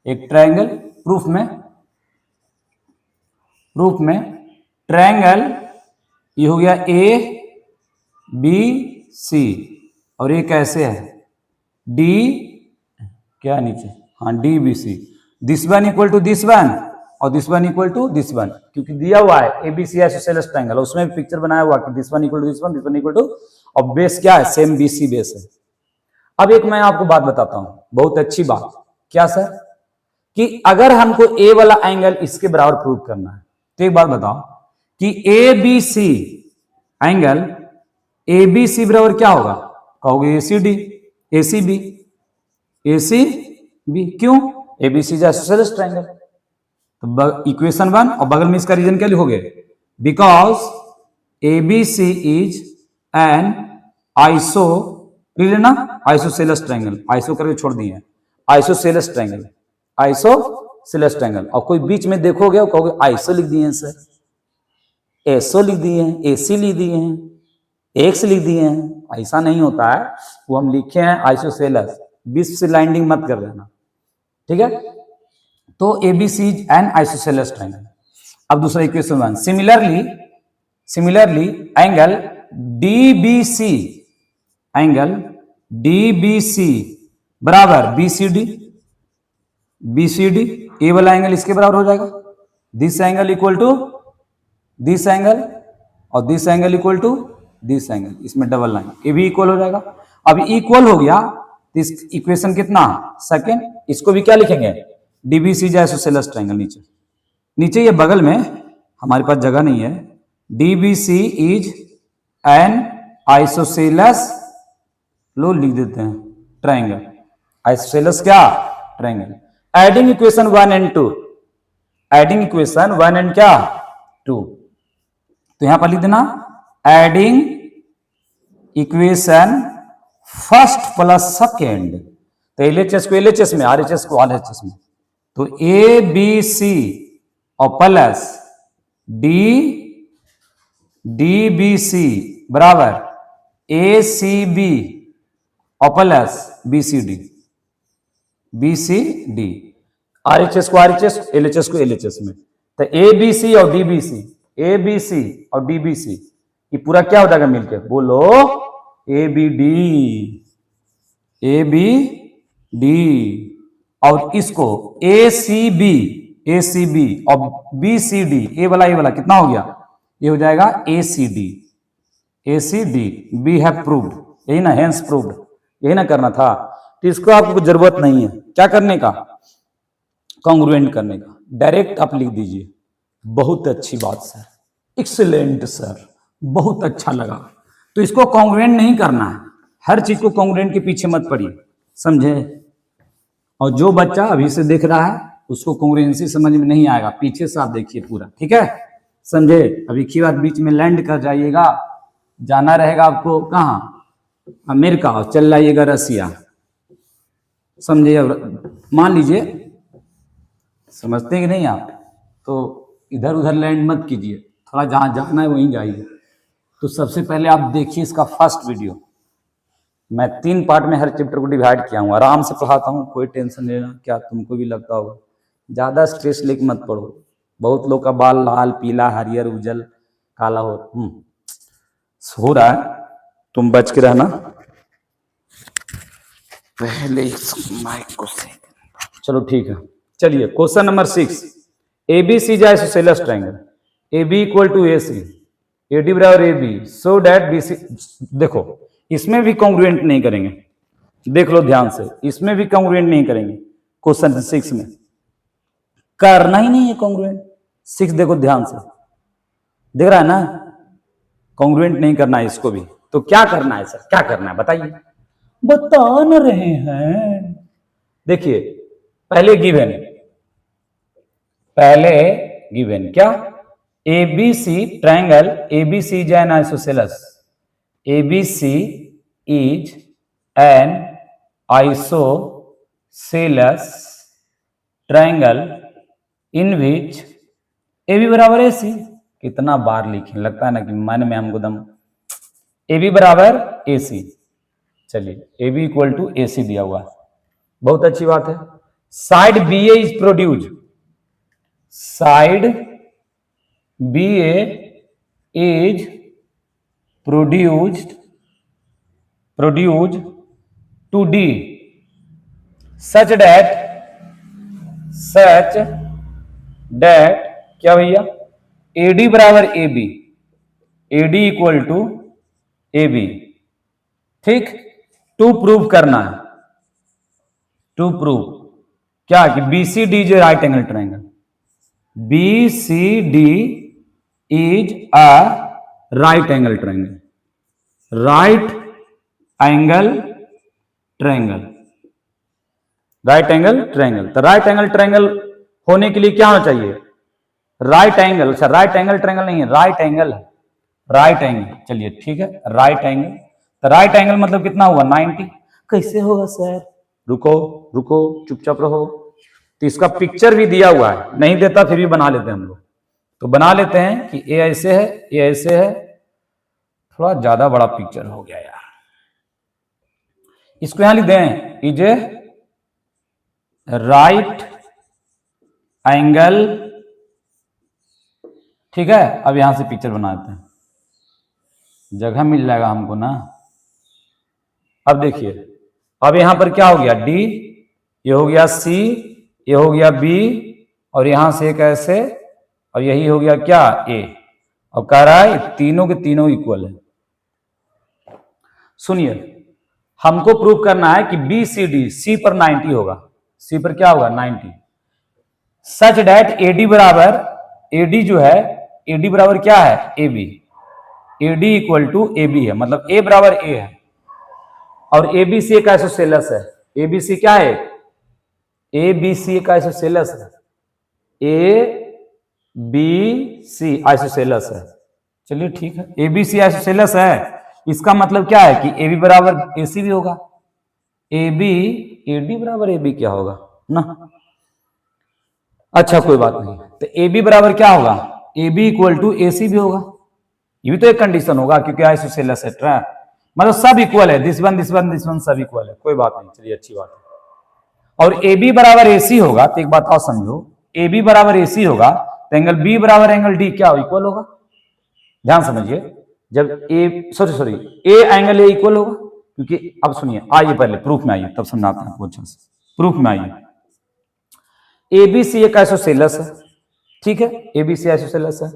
एक ट्रायंगल, प्रूफ में ट्रायंगल ये हो गया ABC, और ये कैसे है D क्या नीचे, हाँ DBC, this one equal to this one और this one equal to this one, क्योंकि दिया हुआ है ABC आइसोसेलेस ट्रायंगल, उसमें भी पिक्चर बनाया हुआ कि this one equal to this one, this one equal to, और बेस क्या है, सेम BC बेस है। अब एक मैं आपको बात बताता हूं, बहुत अच्छी बात, क्या सर, कि अगर हमको A वाला एंगल इसके बराबर प्रूव करना है, तो एक बात बताओ कि ABC एंगल ABC बराबर क्या होगा, कहोगे ACB, क्यों, ABC इज आइसोसेलेस ट्रायंगल। तो इक्वेशन 1 और बगल में इसका रीजन क्या लिखोगे, because ABC is an isosceles triangle, iso करके छोड़ दिए, आइसोसेलेस ट्रायंगल, और कोई बीच में देखोगे और कहोगे आइसो लिख दिए हैं सर, एसो लिख दिए हैं, AC लिख दिए हैं, एक्स लिख दिए हैं, ऐसा नहीं होता है, वो हम लिखे हैं आइसोसेलेस, बीच से लाइनिंग मत कर लेना, ठीक है। तो ABC is an isosceles triangle. अब दूसरा इक्वेशन 1, सिमिलरली एंगल DBC बराबर BCD, ए वाला एंगल इसके बराबर हो जाएगा, this angle equal to this angle और this angle equal to this angle, इसमें डबल लाइन, ये भी इक्वल हो जाएगा। अब इक्वल हो गया तो इस इक्वेशन कितना, सेकंड, इसको भी क्या लिखेंगे, DBC आइसोसेलेस ट्रायंगल, नीचे ये बगल में हमारे पास जगह नहीं है, DBC इज एन आइसोसेलेस, लो लिख देते हैं ट्रायंगल, आइसोसेलेस क्या, ट्रायंगल। एडिंग इक्वेशन 1 एंड 2, क्या 2, तो यहां पर लिख देना adding equation first plus second, तो LHS को LHS में, RHS को RHS में, तो ABC और प्लस DBC बराबर ACB और प्लस BCD, RHS को RHS, LHS को LHS में, तो ABC और DBC, ये पूरा क्या हो जाएगा मिलकर, बोलो ABD, और इसको ACB और BCD, ए वाला कितना हो गया, ये हो जाएगा ACD, वी हैव प्रूव्ड, यही ना, हेंस प्रूव्ड, यही ना करना था। तो इसको आपको जरूरत नहीं है क्या करने का, कॉन्ग्रुएंट करने का, डायरेक्ट आप लिख दीजिए। बहुत अच्छी बात सर, एक्सीलेंट सर, बहुत अच्छा लगा। तो इसको कॉन्ग्रुएंट नहीं करना है, हर चीज को कॉन्ग्रुएंट के पीछे मत पड़िए, समझे। और जो बच्चा अभी से देख रहा है उसको कॉन्ग्रुएंसी समझ में नहीं आएगा, पीछे से आप देखिए पूरा, ठीक है, समझे। अभी की बात बीच में लैंड कर जाइएगा, जाना रहेगा आपको कहाँ, अमेरिका, और चल जाइएगा रसिया, समझे। मान लीजिए, समझते हैं कि नहीं आप, तो इधर उधर लैंड मत कीजिए, थोड़ा जहाँ जाना है वहीं जाइए। तो सबसे पहले आप देखिए इसका फर्स्ट वीडियो। मैं 3 पार्ट में हर चैप्टर को डिवाइड किया हूँ, आराम से पढ़ाता हूँ, कोई टेंशन नहीं लेना। क्या तुमको भी लगता होगा ज़्यादा स्ट्रेस लेके मत पढ़ो, बहुत लोग का बाल लाल पीला हरियर उजल काला हो रहा है, तुम बच के रहना। पहले इस माइक को से चलो ठीक है। चलिए question number 6, ABC is isosceles triangle, AB equal to AC, AD बराबर AB, सो डैट BC। देखो इसमें भी कॉन्ग्रुएंट नहीं करेंगे, देख लो ध्यान से, इसमें भी कॉन्ग्रुएंट नहीं करेंगे। क्वेश्चन 6 में करना ही नहीं है कॉन्ग्रुएंट। 6 देखो ध्यान से, देख रहा है ना, कॉन्ग्रुएंट नहीं करना है इसको भी। तो क्या करना है सर, क्या करना है बताइए, बता न रहे हैं। देखिए पहले गिवन क्या, ABC triangle, ABC is an isosceles, ABC is an isosceles triangle in which AB बराबर AC। कितना बार लिखे, लगता है ना कि मन में हमको दम। AB बराबर AC, चलिए AB इक्वल टू AC दिया हुआ है, बहुत अच्छी बात है। Side BA is produce, side BA is produced to D such that क्या भैया, AD बराबर AB, AD equal to AB। ठीक, टू प्रूव करना है, टू प्रूव क्या कि BCD is right angle triangle, BCD is a right angle triangle, right angle triangle, right angle triangle. तो right angle triangle होने के लिए क्या होना चाहिए, राइट एंगल। अच्छा राइट एंगल ट्रायंगल नहीं है, राइट एंगल, राइट एंगल। चलिए ठीक है, राइट एंगल। तो राइट एंगल मतलब कितना हुआ, 90। कैसे होगा सर, रुको रुको चुपचाप रहो। तो इसका पिक्चर भी दिया हुआ है, नहीं देता फिर भी बना लेते हैं हम लोग। तो बना लेते हैं कि ए ऐसे है, ए ऐसे है, थोड़ा ज्यादा बड़ा पिक्चर हो गया यार, इसको यहां लिख दें, इज ए राइट एंगल। ठीक है, अब यहां से पिक्चर बना देते हैं, जगह मिल जाएगा हमको ना। अब देखिए, अब यहां पर क्या हो गया, D, ये हो गया C, ये हो गया B, और यहां से एक ऐसे, और यही हो गया क्या, A। अब कह रहा है तीनों के तीनों इक्वल है। सुनिए, हमको प्रूव करना है कि BCD C पर 90 होगा, C पर क्या होगा 90, सच डैट AD बराबर, AD जो है, AD बराबर क्या है AB, AD equal to AB है, मतलब A बराबर A है, और ABC एक आइसोसेलेस है। ABC क्या है, ABC एक आइसोसेलेस है, ABC आइसोसेलेस है। चलिए ठीक है, ABC आइसोसेलेस है, इसका मतलब क्या है कि AB बराबर AC भी होगा, AB AD बराबर AB क्या होगा ना। अच्छा कोई बात नहीं, तो AB बराबर क्या होगा, AB इक्वल टू AC भी होगा, ये भी तो एक कंडीशन होगा क्योंकि आइसोसेलेस है, मतलब सब इक्वल है, दिस वन सब इक्वल है, कोई बात नहीं, चलिए अच्छी बात है। और AB बराबर AC होगा, तो एक बात और समझो, AB बराबर AC होगा तो एंगल B बराबर एंगल D क्या इक्वल होगा। ध्यान समझिए, जब A एंगल A इक्वल होगा, क्योंकि अब सुनिए, आइए पहले प्रूफ में आइए, तब समझाते हैं आपको अच्छे से। प्रूफ में आइए, ABC एक आइसोसेलेस है, ठीक है, ABC आइसोसेलेस है,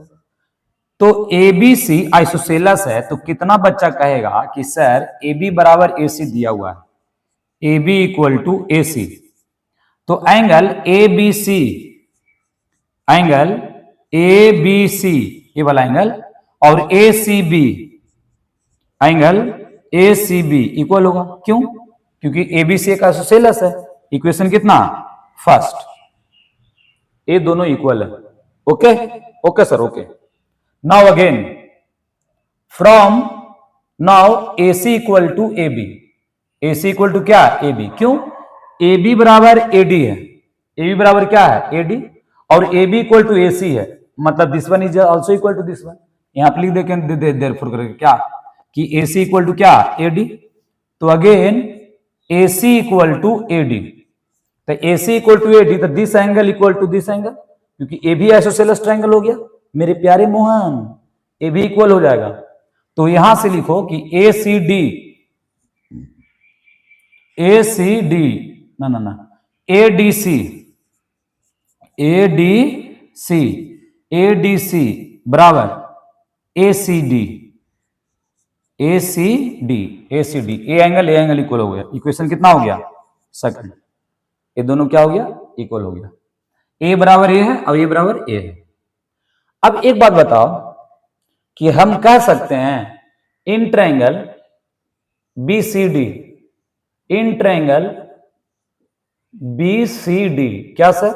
तो ABC आइसोसेलेस है, तो कितना बच्चा कहेगा कि सर AB बराबर AC दिया हुआ है, AB इक्वल टू AC, तो एंगल ABC ये वाला एंगल और एंगल ACB इक्वल होगा, क्यों, क्योंकि ABC एक आइसोसेलेस है। इक्वेशन कितना, फर्स्ट, ये दोनों इक्वल है। Okay okay sir, okay. Now again from now AC equal to AB, AC equal to क्या, AB, क्यों, AB बराबर AD है, AB बराबर क्या है AD, और AB इक्वल टू AC है, मतलब this one is also equal to this one. यहाँ पे लिख दे देयरफॉर करके क्या कि AC इक्वल टू क्या AD। तो again AC equal to AD, तो AC इक्वल टू AD, तो this angle equal to this angle, क्योंकि ए भी आइसोसेलेस ट्रायंगल हो गया मेरे प्यारे मोहन, ए भी इक्वल हो जाएगा। तो यहां से लिखो कि ACD ना ADC बराबर ACD ए एंगल इक्वल हो गया। इक्वेशन कितना हो गया सेकंड, ये दोनों क्या हो गया इक्वल हो गया। ए बराबर ए है और ए बराबर ए है। अब एक बात बताओ कि हम कह सकते हैं in triangle BCD, in triangle BCD क्या sir,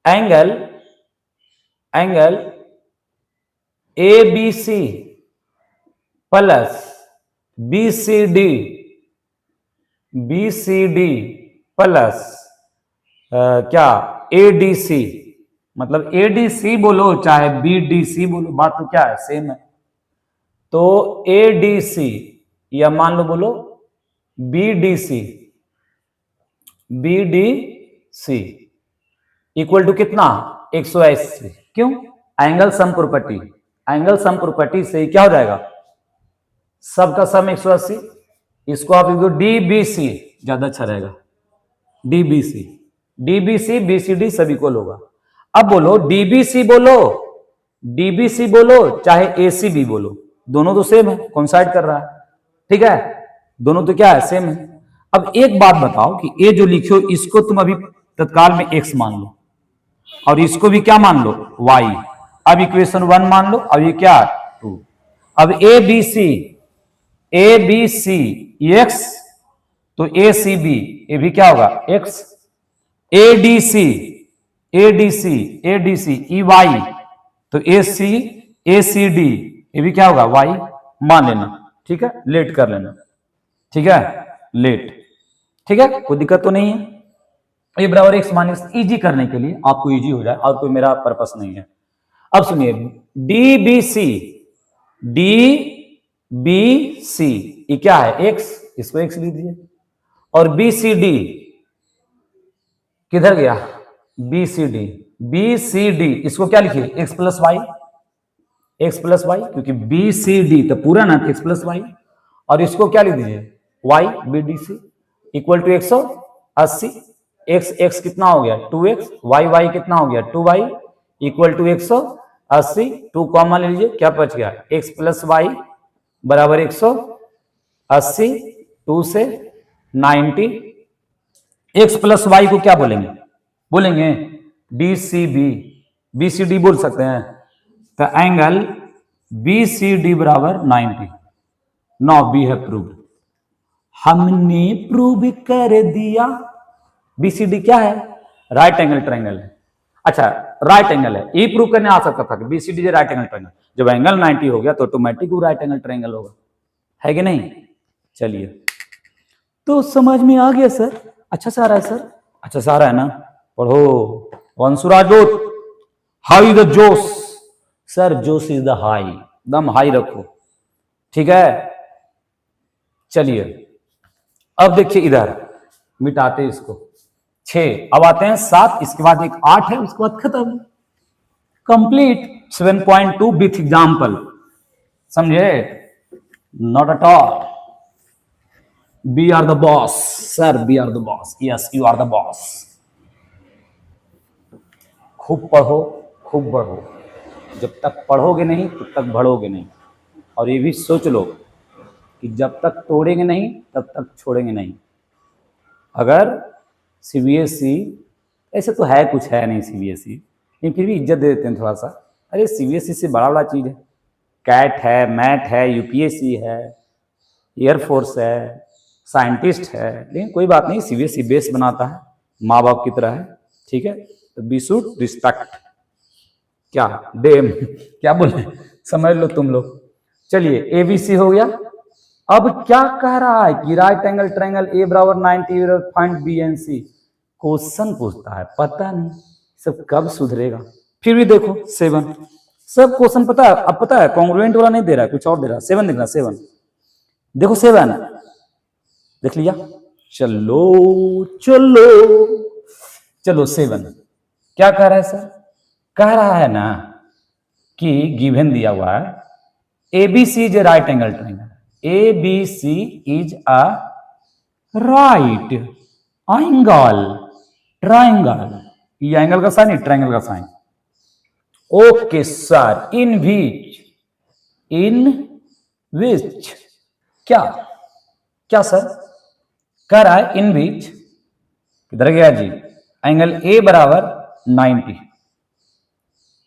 angle ABC plus BCD plus क्या ADC, मतलब ADC बोलो चाहे BDC बोलो, बात तो क्या है सेम है। तो ADC या मान लो बोलो BDC इक्वल टू कितना 180। क्यों, angle sum property, angle sum property से क्या हो जाएगा सबका सम 180। इसको आप लिख दो DBC, ज्यादा अच्छा रहेगा DBC BCD सब इक्वल होगा। अब बोलो DBC बोलो चाहे ACB बोलो, दोनों तो सेम है, कोइंसाइड कर रहा है, ठीक है, दोनों तो क्या है सेम है। अब एक बात बताओ कि ये जो लिखो इसको तुम अभी तत्काल में x मान लो और इसको भी क्या मान लो y। अब इक्वेशन 1 मान लो, अब ये क्या 2। अब ABC x, तो ACB ये भी क्या होगा x, ADC EY, तो ACD ये भी क्या होगा y, मान लेना, ठीक है, लेट कर लेना, ठीक है, लेट, ठीक है, कोई दिक्कत तो नहीं है। ये बराबर x माइनस, इजी करने के लिए आपको इजी हो जाए और कोई मेरा पर्पस नहीं है। अब सुनिए DBC ये क्या है x, इसको x लिख दीजिए, और BCD किधर गया BCD इसको क्या लिखिए x प्लस वाई, क्योंकि BCD तो पूरा ना x प्लस वाई, और इसको क्या लिख दीजिए y BDC equal to 180। x कितना हो गया 2x, y कितना हो गया 2y इक्वल टू 180। 2 कॉमन ले लीजिए, क्या बच गया x प्लस वाई बराबर 180, 2 से 90। x प्लस वाई को क्या बोलेंगे BCD बोल सकते हैं, तो एंगल BCD बराबर 90। नाउ वी हैव प्रूव्ड, हमने प्रूव कर दिया BCD क्या है राइट एंगल ट्रायंगल है। अच्छा राइट एंगल है, ये प्रूव करने आ सकता था कि BCD राइट एंगल ट्रायंगल, जब एंगल 90 हो गया तो ऑटोमेटिक वो राइट एंगल ट्रायंगल होगा, है कि नहीं। चलिए तो समझ में आ गया सर, अच्छा से आ रहा है सर, अच्छा से आ रहा है ना, पढ़ो वंशुराजोत, हाउ इज द जोश, सर जोश इज द हाई, दम हाई रखो, ठीक है। चलिए अब देखिए इधर मिटाते इसको, 6, अब आते हैं 7, इसके बाद एक 8 है, उसके बाद खत्म, कंप्लीट 7.2 विथ एग्जाम्पल, समझे, not at all, be are the boss, sir be are the boss, yes you are the boss. खूब पढ़ो खूब बढ़ो, जब तक पढ़ोगे नहीं तब तक बढ़ोगे नहीं, और ये भी सोच लो कि जब तक तोड़ेंगे नहीं तब तक छोड़ेंगे नहीं। अगर CBSE ऐसे तो है कुछ है नहीं CBSE, लेकिन फिर भी इज्जत दे देते हैं थोड़ा सा, अरे CBSE से बड़ा चीज़ है, कैट है, मैट है, UPSC है, एयरफोर्स है, साइंटिस्ट है, लेकिन कोई बात नहीं, CBSE बेस बनाता है, माँ बाप की तरह है, ठीक है, तो वी शुड रिस्पेक्ट, क्या डेम क्या बोले समझ लो तुम लोग। चलिए ABC हो गया। अब क्या कह रहा है कि राइट एंगल ट्रायंगल A बराबर 90 find B and C, question पूछता है, पता नहीं सब कब सुधरेगा, फिर भी देखो 7, सब क्वेश्चन पता है, अब पता है कॉन्ग्रुएंट वाला नहीं दे रहा है, कुछ और दे रहा है। 7 दिख रहा है, 7 देखो, 7 देख लिया। चलो चलो चलो 7 क्या कह रहा है सर? कह रहा है ना कि गिवन दिया हुआ है ABC is a right angle triangle, ABC is a right angle triangle, ये एंगल का साइन है, ट्रायंगल का sign. Okay sir, in which क्या क्या सर कह रहा है? इन विच किधर गया जी? एंगल ए बराबर 90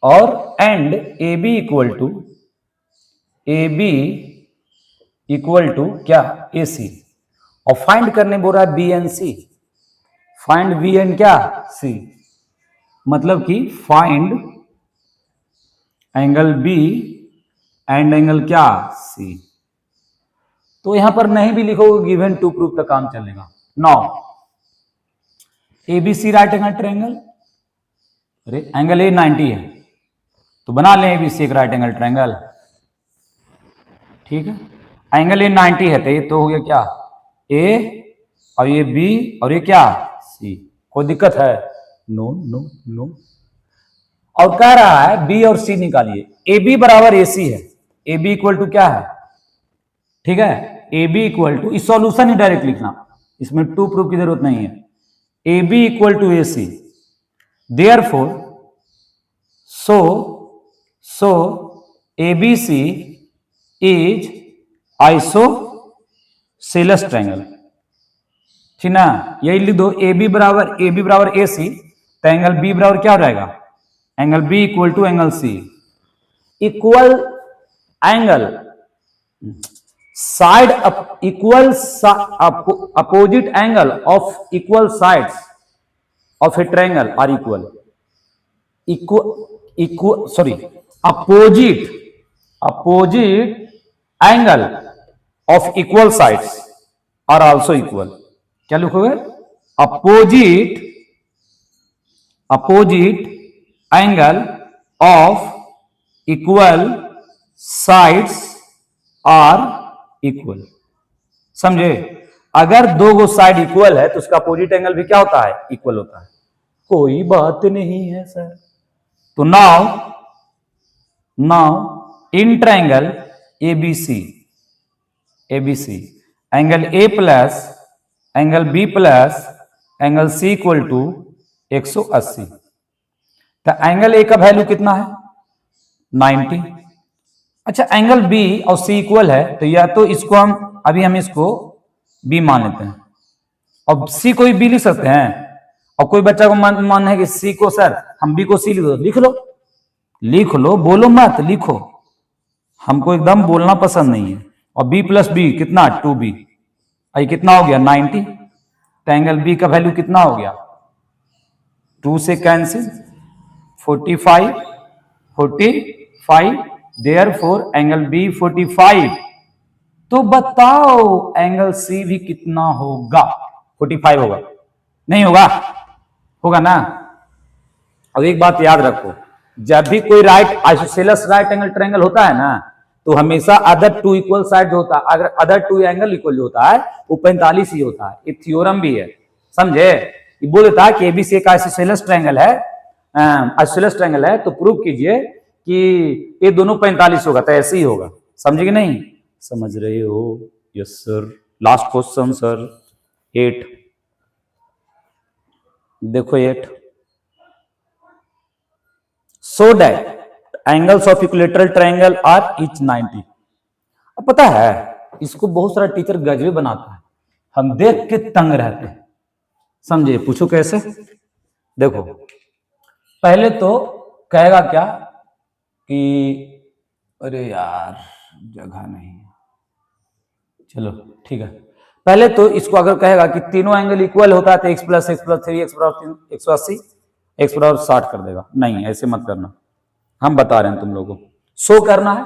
और and A B equal to क्या? A C. और फाइंड करने बोल रहा है B and C, find B and क्या? सी। मतलब कि find angle B and angle क्या? सी। तो यहां पर नहीं भी लिखोगे गिवन टू प्रूफ तक काम चलेगा। Now ABC right angle triangle, अरे एंगल ए 90 है तो बना लें एबीसी एक राइट एंगल ट्रायंगल, ठीक है। एंगल ए 90 है तो ये तो हो गया क्या? ए और ये बी और ये क्या? सी। कोई दिक्कत है? No no no. और कह रहा है बी और सी निकालिए। ए बी बराबर ए सी है, ए बी इक्वल टू क्या है? ठीक है, ए बी इक्वल टू, इस सॉल्यूशन ही डायरेक्ट लिखना, इसमें टू प्रूफ की जरूरत नहीं है। A B equal to A C, therefore so A B C is isosceles triangle, ठीक ना। यही लिख दो, ए बी बराबर ए सी, तो एंगल बी बराबर क्या हो जाएगा? Angle B equal to angle C. Equal angle side equal opposite angle of equal sides of a triangle are opposite angle of equal sides are also equal. क्या लिखोगे? Opposite angle of equal sides are equal. समझे? अगर दो गो side equal है तो उसका opposite angle भी क्या होता है? इक्वल होता है। कोई बात नहीं है सर। तो now in triangle ABC angle A plus angle B plus angle C equal to 180। तो एंगल ए का वैल्यू कितना है? 90। अच्छा, एंगल बी और सी इक्वल है तो या तो इसको हम इसको बी मान लेते हैं और सी को भी बी लिख सकते हैं। और कोई बच्चा को मान है कि सी को सर हम बी को सी लिख लो, बोलो मत, लिखो। हमको एकदम बोलना पसंद नहीं है। और बी प्लस बी कितना? 2b। ये कितना हो गया? 90। तो एंगल बी का वैल्यू कितना हो गया? 2 से कैंसिल, 45 देयरफॉर एंगल बी 45। तो बताओ एंगल सी भी कितना होगा? 45 होगा? नहीं होगा? होगा ना। और एक बात याद रखो, जब भी कोई आइसोसेलेस राइट एंगल ट्रायंगल होता है ना, तो हमेशा अदर टू इक्वल साइड जो होता है, अगर अदर टू एंगल इक्वल जो होता है वो 45 ही होता है। एक थ्योरम भी है, समझे? ये बोल देता है कि एबीसी एक आइसोसेलेस ट्रायंगल है, तो प्रूव कीजिए कि ये दोनों 45 होगा, तो ऐसे ही होगा। समझे कि नहीं? समझ रहे हो? Yes sir. Last question sir 8 देखो 8। So that angles of equilateral triangle are each 90। अब पता है इसको बहुत सारा टीचर गजबे बनाता है, हम देख के तंग रहते हैं। समझे? पूछो कैसे? देखो, पहले तो कहेगा क्या कि अरे यार जगह नहीं है, चलो ठीक है। पहले तो इसको अगर कहेगा कि तीनों एंगल इक्वल होता है तो x प्लस 3 x बराबर 180 x बराबर 60 कर देगा। नहीं, ऐसे मत करना, हम बता रहे हैं तुम लोगों को। शो करना है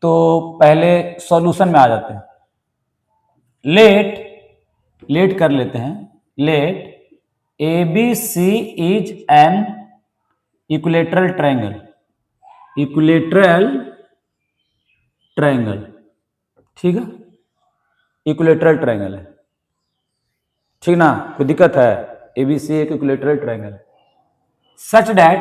तो पहले सॉल्यूशन में आ जाते हैं। लेट कर लेते हैं। Let A B C is an equilateral triangle, equilateral triangle, ठीक है, इक्विलेटरल ट्रायंगल है, ठीक ना, कोई दिक्कत है? एबीसी एक इक्विलेटरल ट्रायंगल है। सच दैट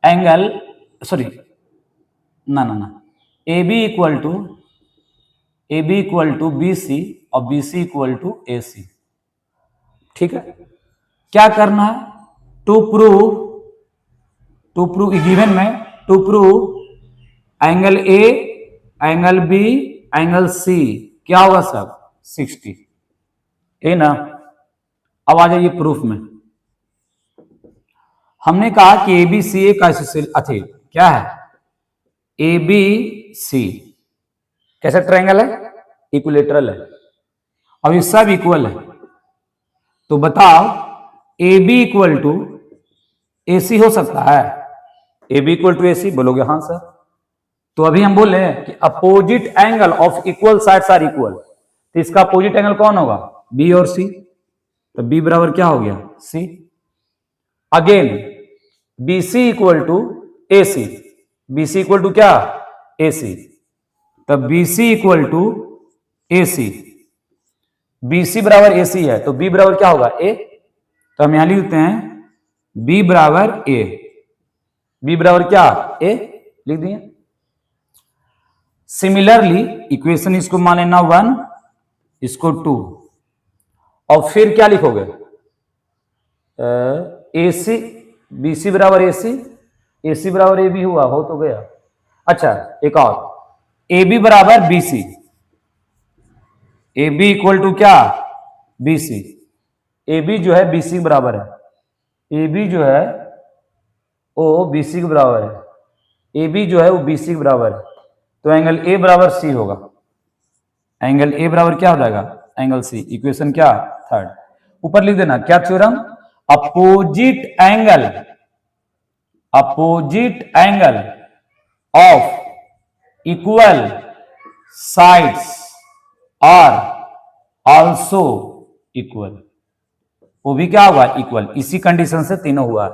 एंगल सॉरी ना A B equal to B C और B C equal to A C, ठीक है। क्या करना है? टू प्रूव गिवन में to prove angle A, angle B, angle C क्या होगा सब 60, है ना। अब आ जाइए प्रूफ में। हमने कहा कि ए बी सी एक आइसोसेल अथे क्या है, ए बी सी कैसा ट्रायंगल है? इक्विलेटरल है। अब ये सब इक्वल है, तो बताओ A B equal to A C हो सकता है? A B equal to A C बोलोगे हाँ सर। तो अभी हम बोले कि opposite angle of equal sides are equal, तो इसका अपोजिट एंगल कौन होगा? बी और सी, तो बी बराबर क्या हो गया? C. Again B C equal to A C, B C equal to क्या? ए सी, तब B C equal to A C, B C बराबर ए सी है, तो बी बराबर क्या होगा? ए। तो हम यहां लिखते हैं बी बराबर ए, बी बराबर क्या? ए लिख दिए। सिमिलरली इक्वेशन इसको मान लेना 1, इसको 2, और फिर क्या लिखोगे? ए सी, बी सी बराबर ए सी बराबर ए बी हुआ, हो तो गया। अच्छा एक और, ए बी बराबर B C, A B equal to क्या? बी सी, ए बी जो है बी सी बराबर है, ए बी जो है वो बी सी के बराबर है, ए बी जो है वो बी सी के बराबर है, तो एंगल ए बराबर सी होगा, एंगल ए बराबर क्या हो जाएगा? Angle C. इक्वेशन क्या? थर्ड। ऊपर लिख देना क्या theorem? Opposite angle of equal sides are also equal, वो भी क्या होगा? इक्वल। इसी कंडीशन से तीनों हुआ है।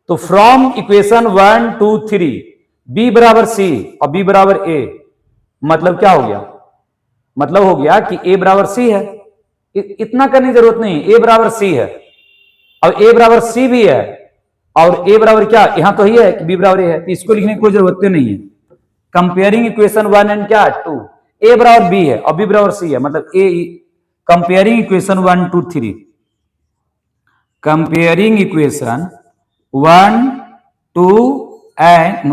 तो फ्रॉम इक्वेशन 1 2 3 बी बराबर सी और बी बराबर ए, मतलब क्या हो गया? मतलब हो गया कि ए बराबर सी है, इतना करने की जरूरत नहीं, ए बराबर सी है, और ए बराबर सी भी है, और ए बराबर क्या यहां तो ही है कि बी बराबर ए है, तो इसको लिखने की कोई जरूरत नहीं है। कंपेयरिंग इक्वेशन 1 एंड क्या 2, ए बराबर बी है और बी बराबर सी है, मतलब A. Comparing equation 1 2 3, comparing equation 1 2 and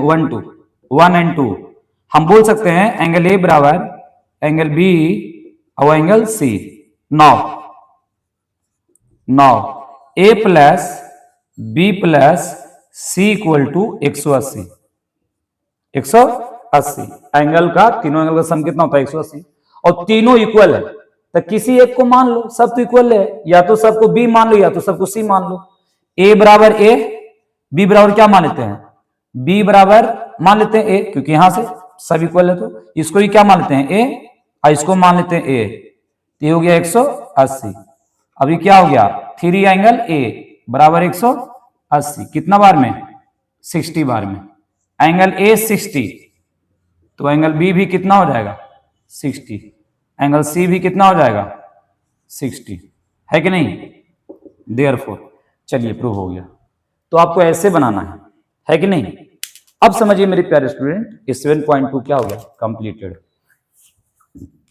1 and 2, हम बोल सकते हैं एंगल ए बराबर एंगल बी और angle C. Now A plus B plus C equal to 180, 180 angle का, तीनों एंगल का सम कितना होता है? 180, और तीनों इक्वल है, तो किसी एक को मान लो, सब तो इक्वल है, या तो सबको बी मान लो या तो सबको सी मान लो। ए बराबर ए, बी बराबर क्या मान लेते हैं? बी बराबर मान लेते हैं ए, क्योंकि यहां से सब इक्वल है, तो इसको भी क्या मान लेते हैं? ए, और इसको मान लेते हैं ए, तो ये हो गया 180। अभी क्या हो गया? 3 एंगल ए बराबर 180, कितना बार में? 60 बार में। एंगल ए 60, तो एंगल बी भी कितना हो जाएगा? 60, एंगल सी भी कितना हो जाएगा? 60, है कि नहीं? देयरफॉर चलिए प्रूव हो गया। तो आपको ऐसे बनाना है कि नहीं? अब समझिए मेरे प्यारे स्टूडेंट, ये 7.2 क्या हो गया? कंप्लीटेड।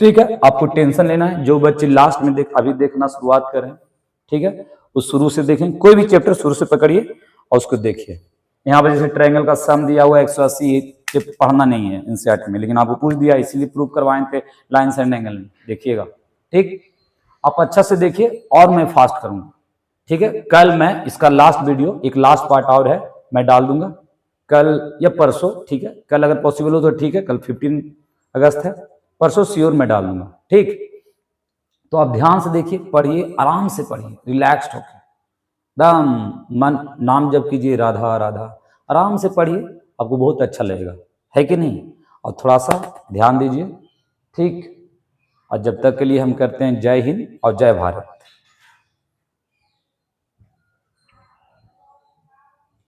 ठीक है, आपको टेंशन लेना है, जो बच्चे लास्ट में अभी देखना शुरुआत करें, ठीक है, वो शुरू से देखें, कोई भी चैप्टर शुरू से पकड़िए और उसको देखिए। यहाँ पर जैसे ट्रायंगल का सम दिया हुआ 180, पढ़ना नहीं है एनसीईआरटी में, लेकिन आपको पूछ दिया इसीलिए प्रूव करवाए थे लाइन्स एंड एंगल में, देखिएगा। ठीक, आप अच्छा से देखिए और मैं फास्ट करूंगा, ठीक है। कल मैं इसका लास्ट वीडियो, एक लास्ट पार्ट और है, मैं डाल दूंगा कल या परसों, ठीक है। कल अगर पॉसिबल हो तो ठीक है, कल 15 अगस्त है, परसों श्योर मैं डाल दूंगा, ठीक। तो आप ध्यान से देखिए, पढ़िए, आराम से पढ़िए, रिलैक्स्ड होकर, दम मन नाम जप कीजिए, राधा राधा, आराम से पढ़िए, आपको बहुत अच्छा लगेगा, है कि नहीं। और थोड़ा सा ध्यान दीजिए, ठीक। और जब तक के लिए हम करते हैं जय हिंद और जय भारत।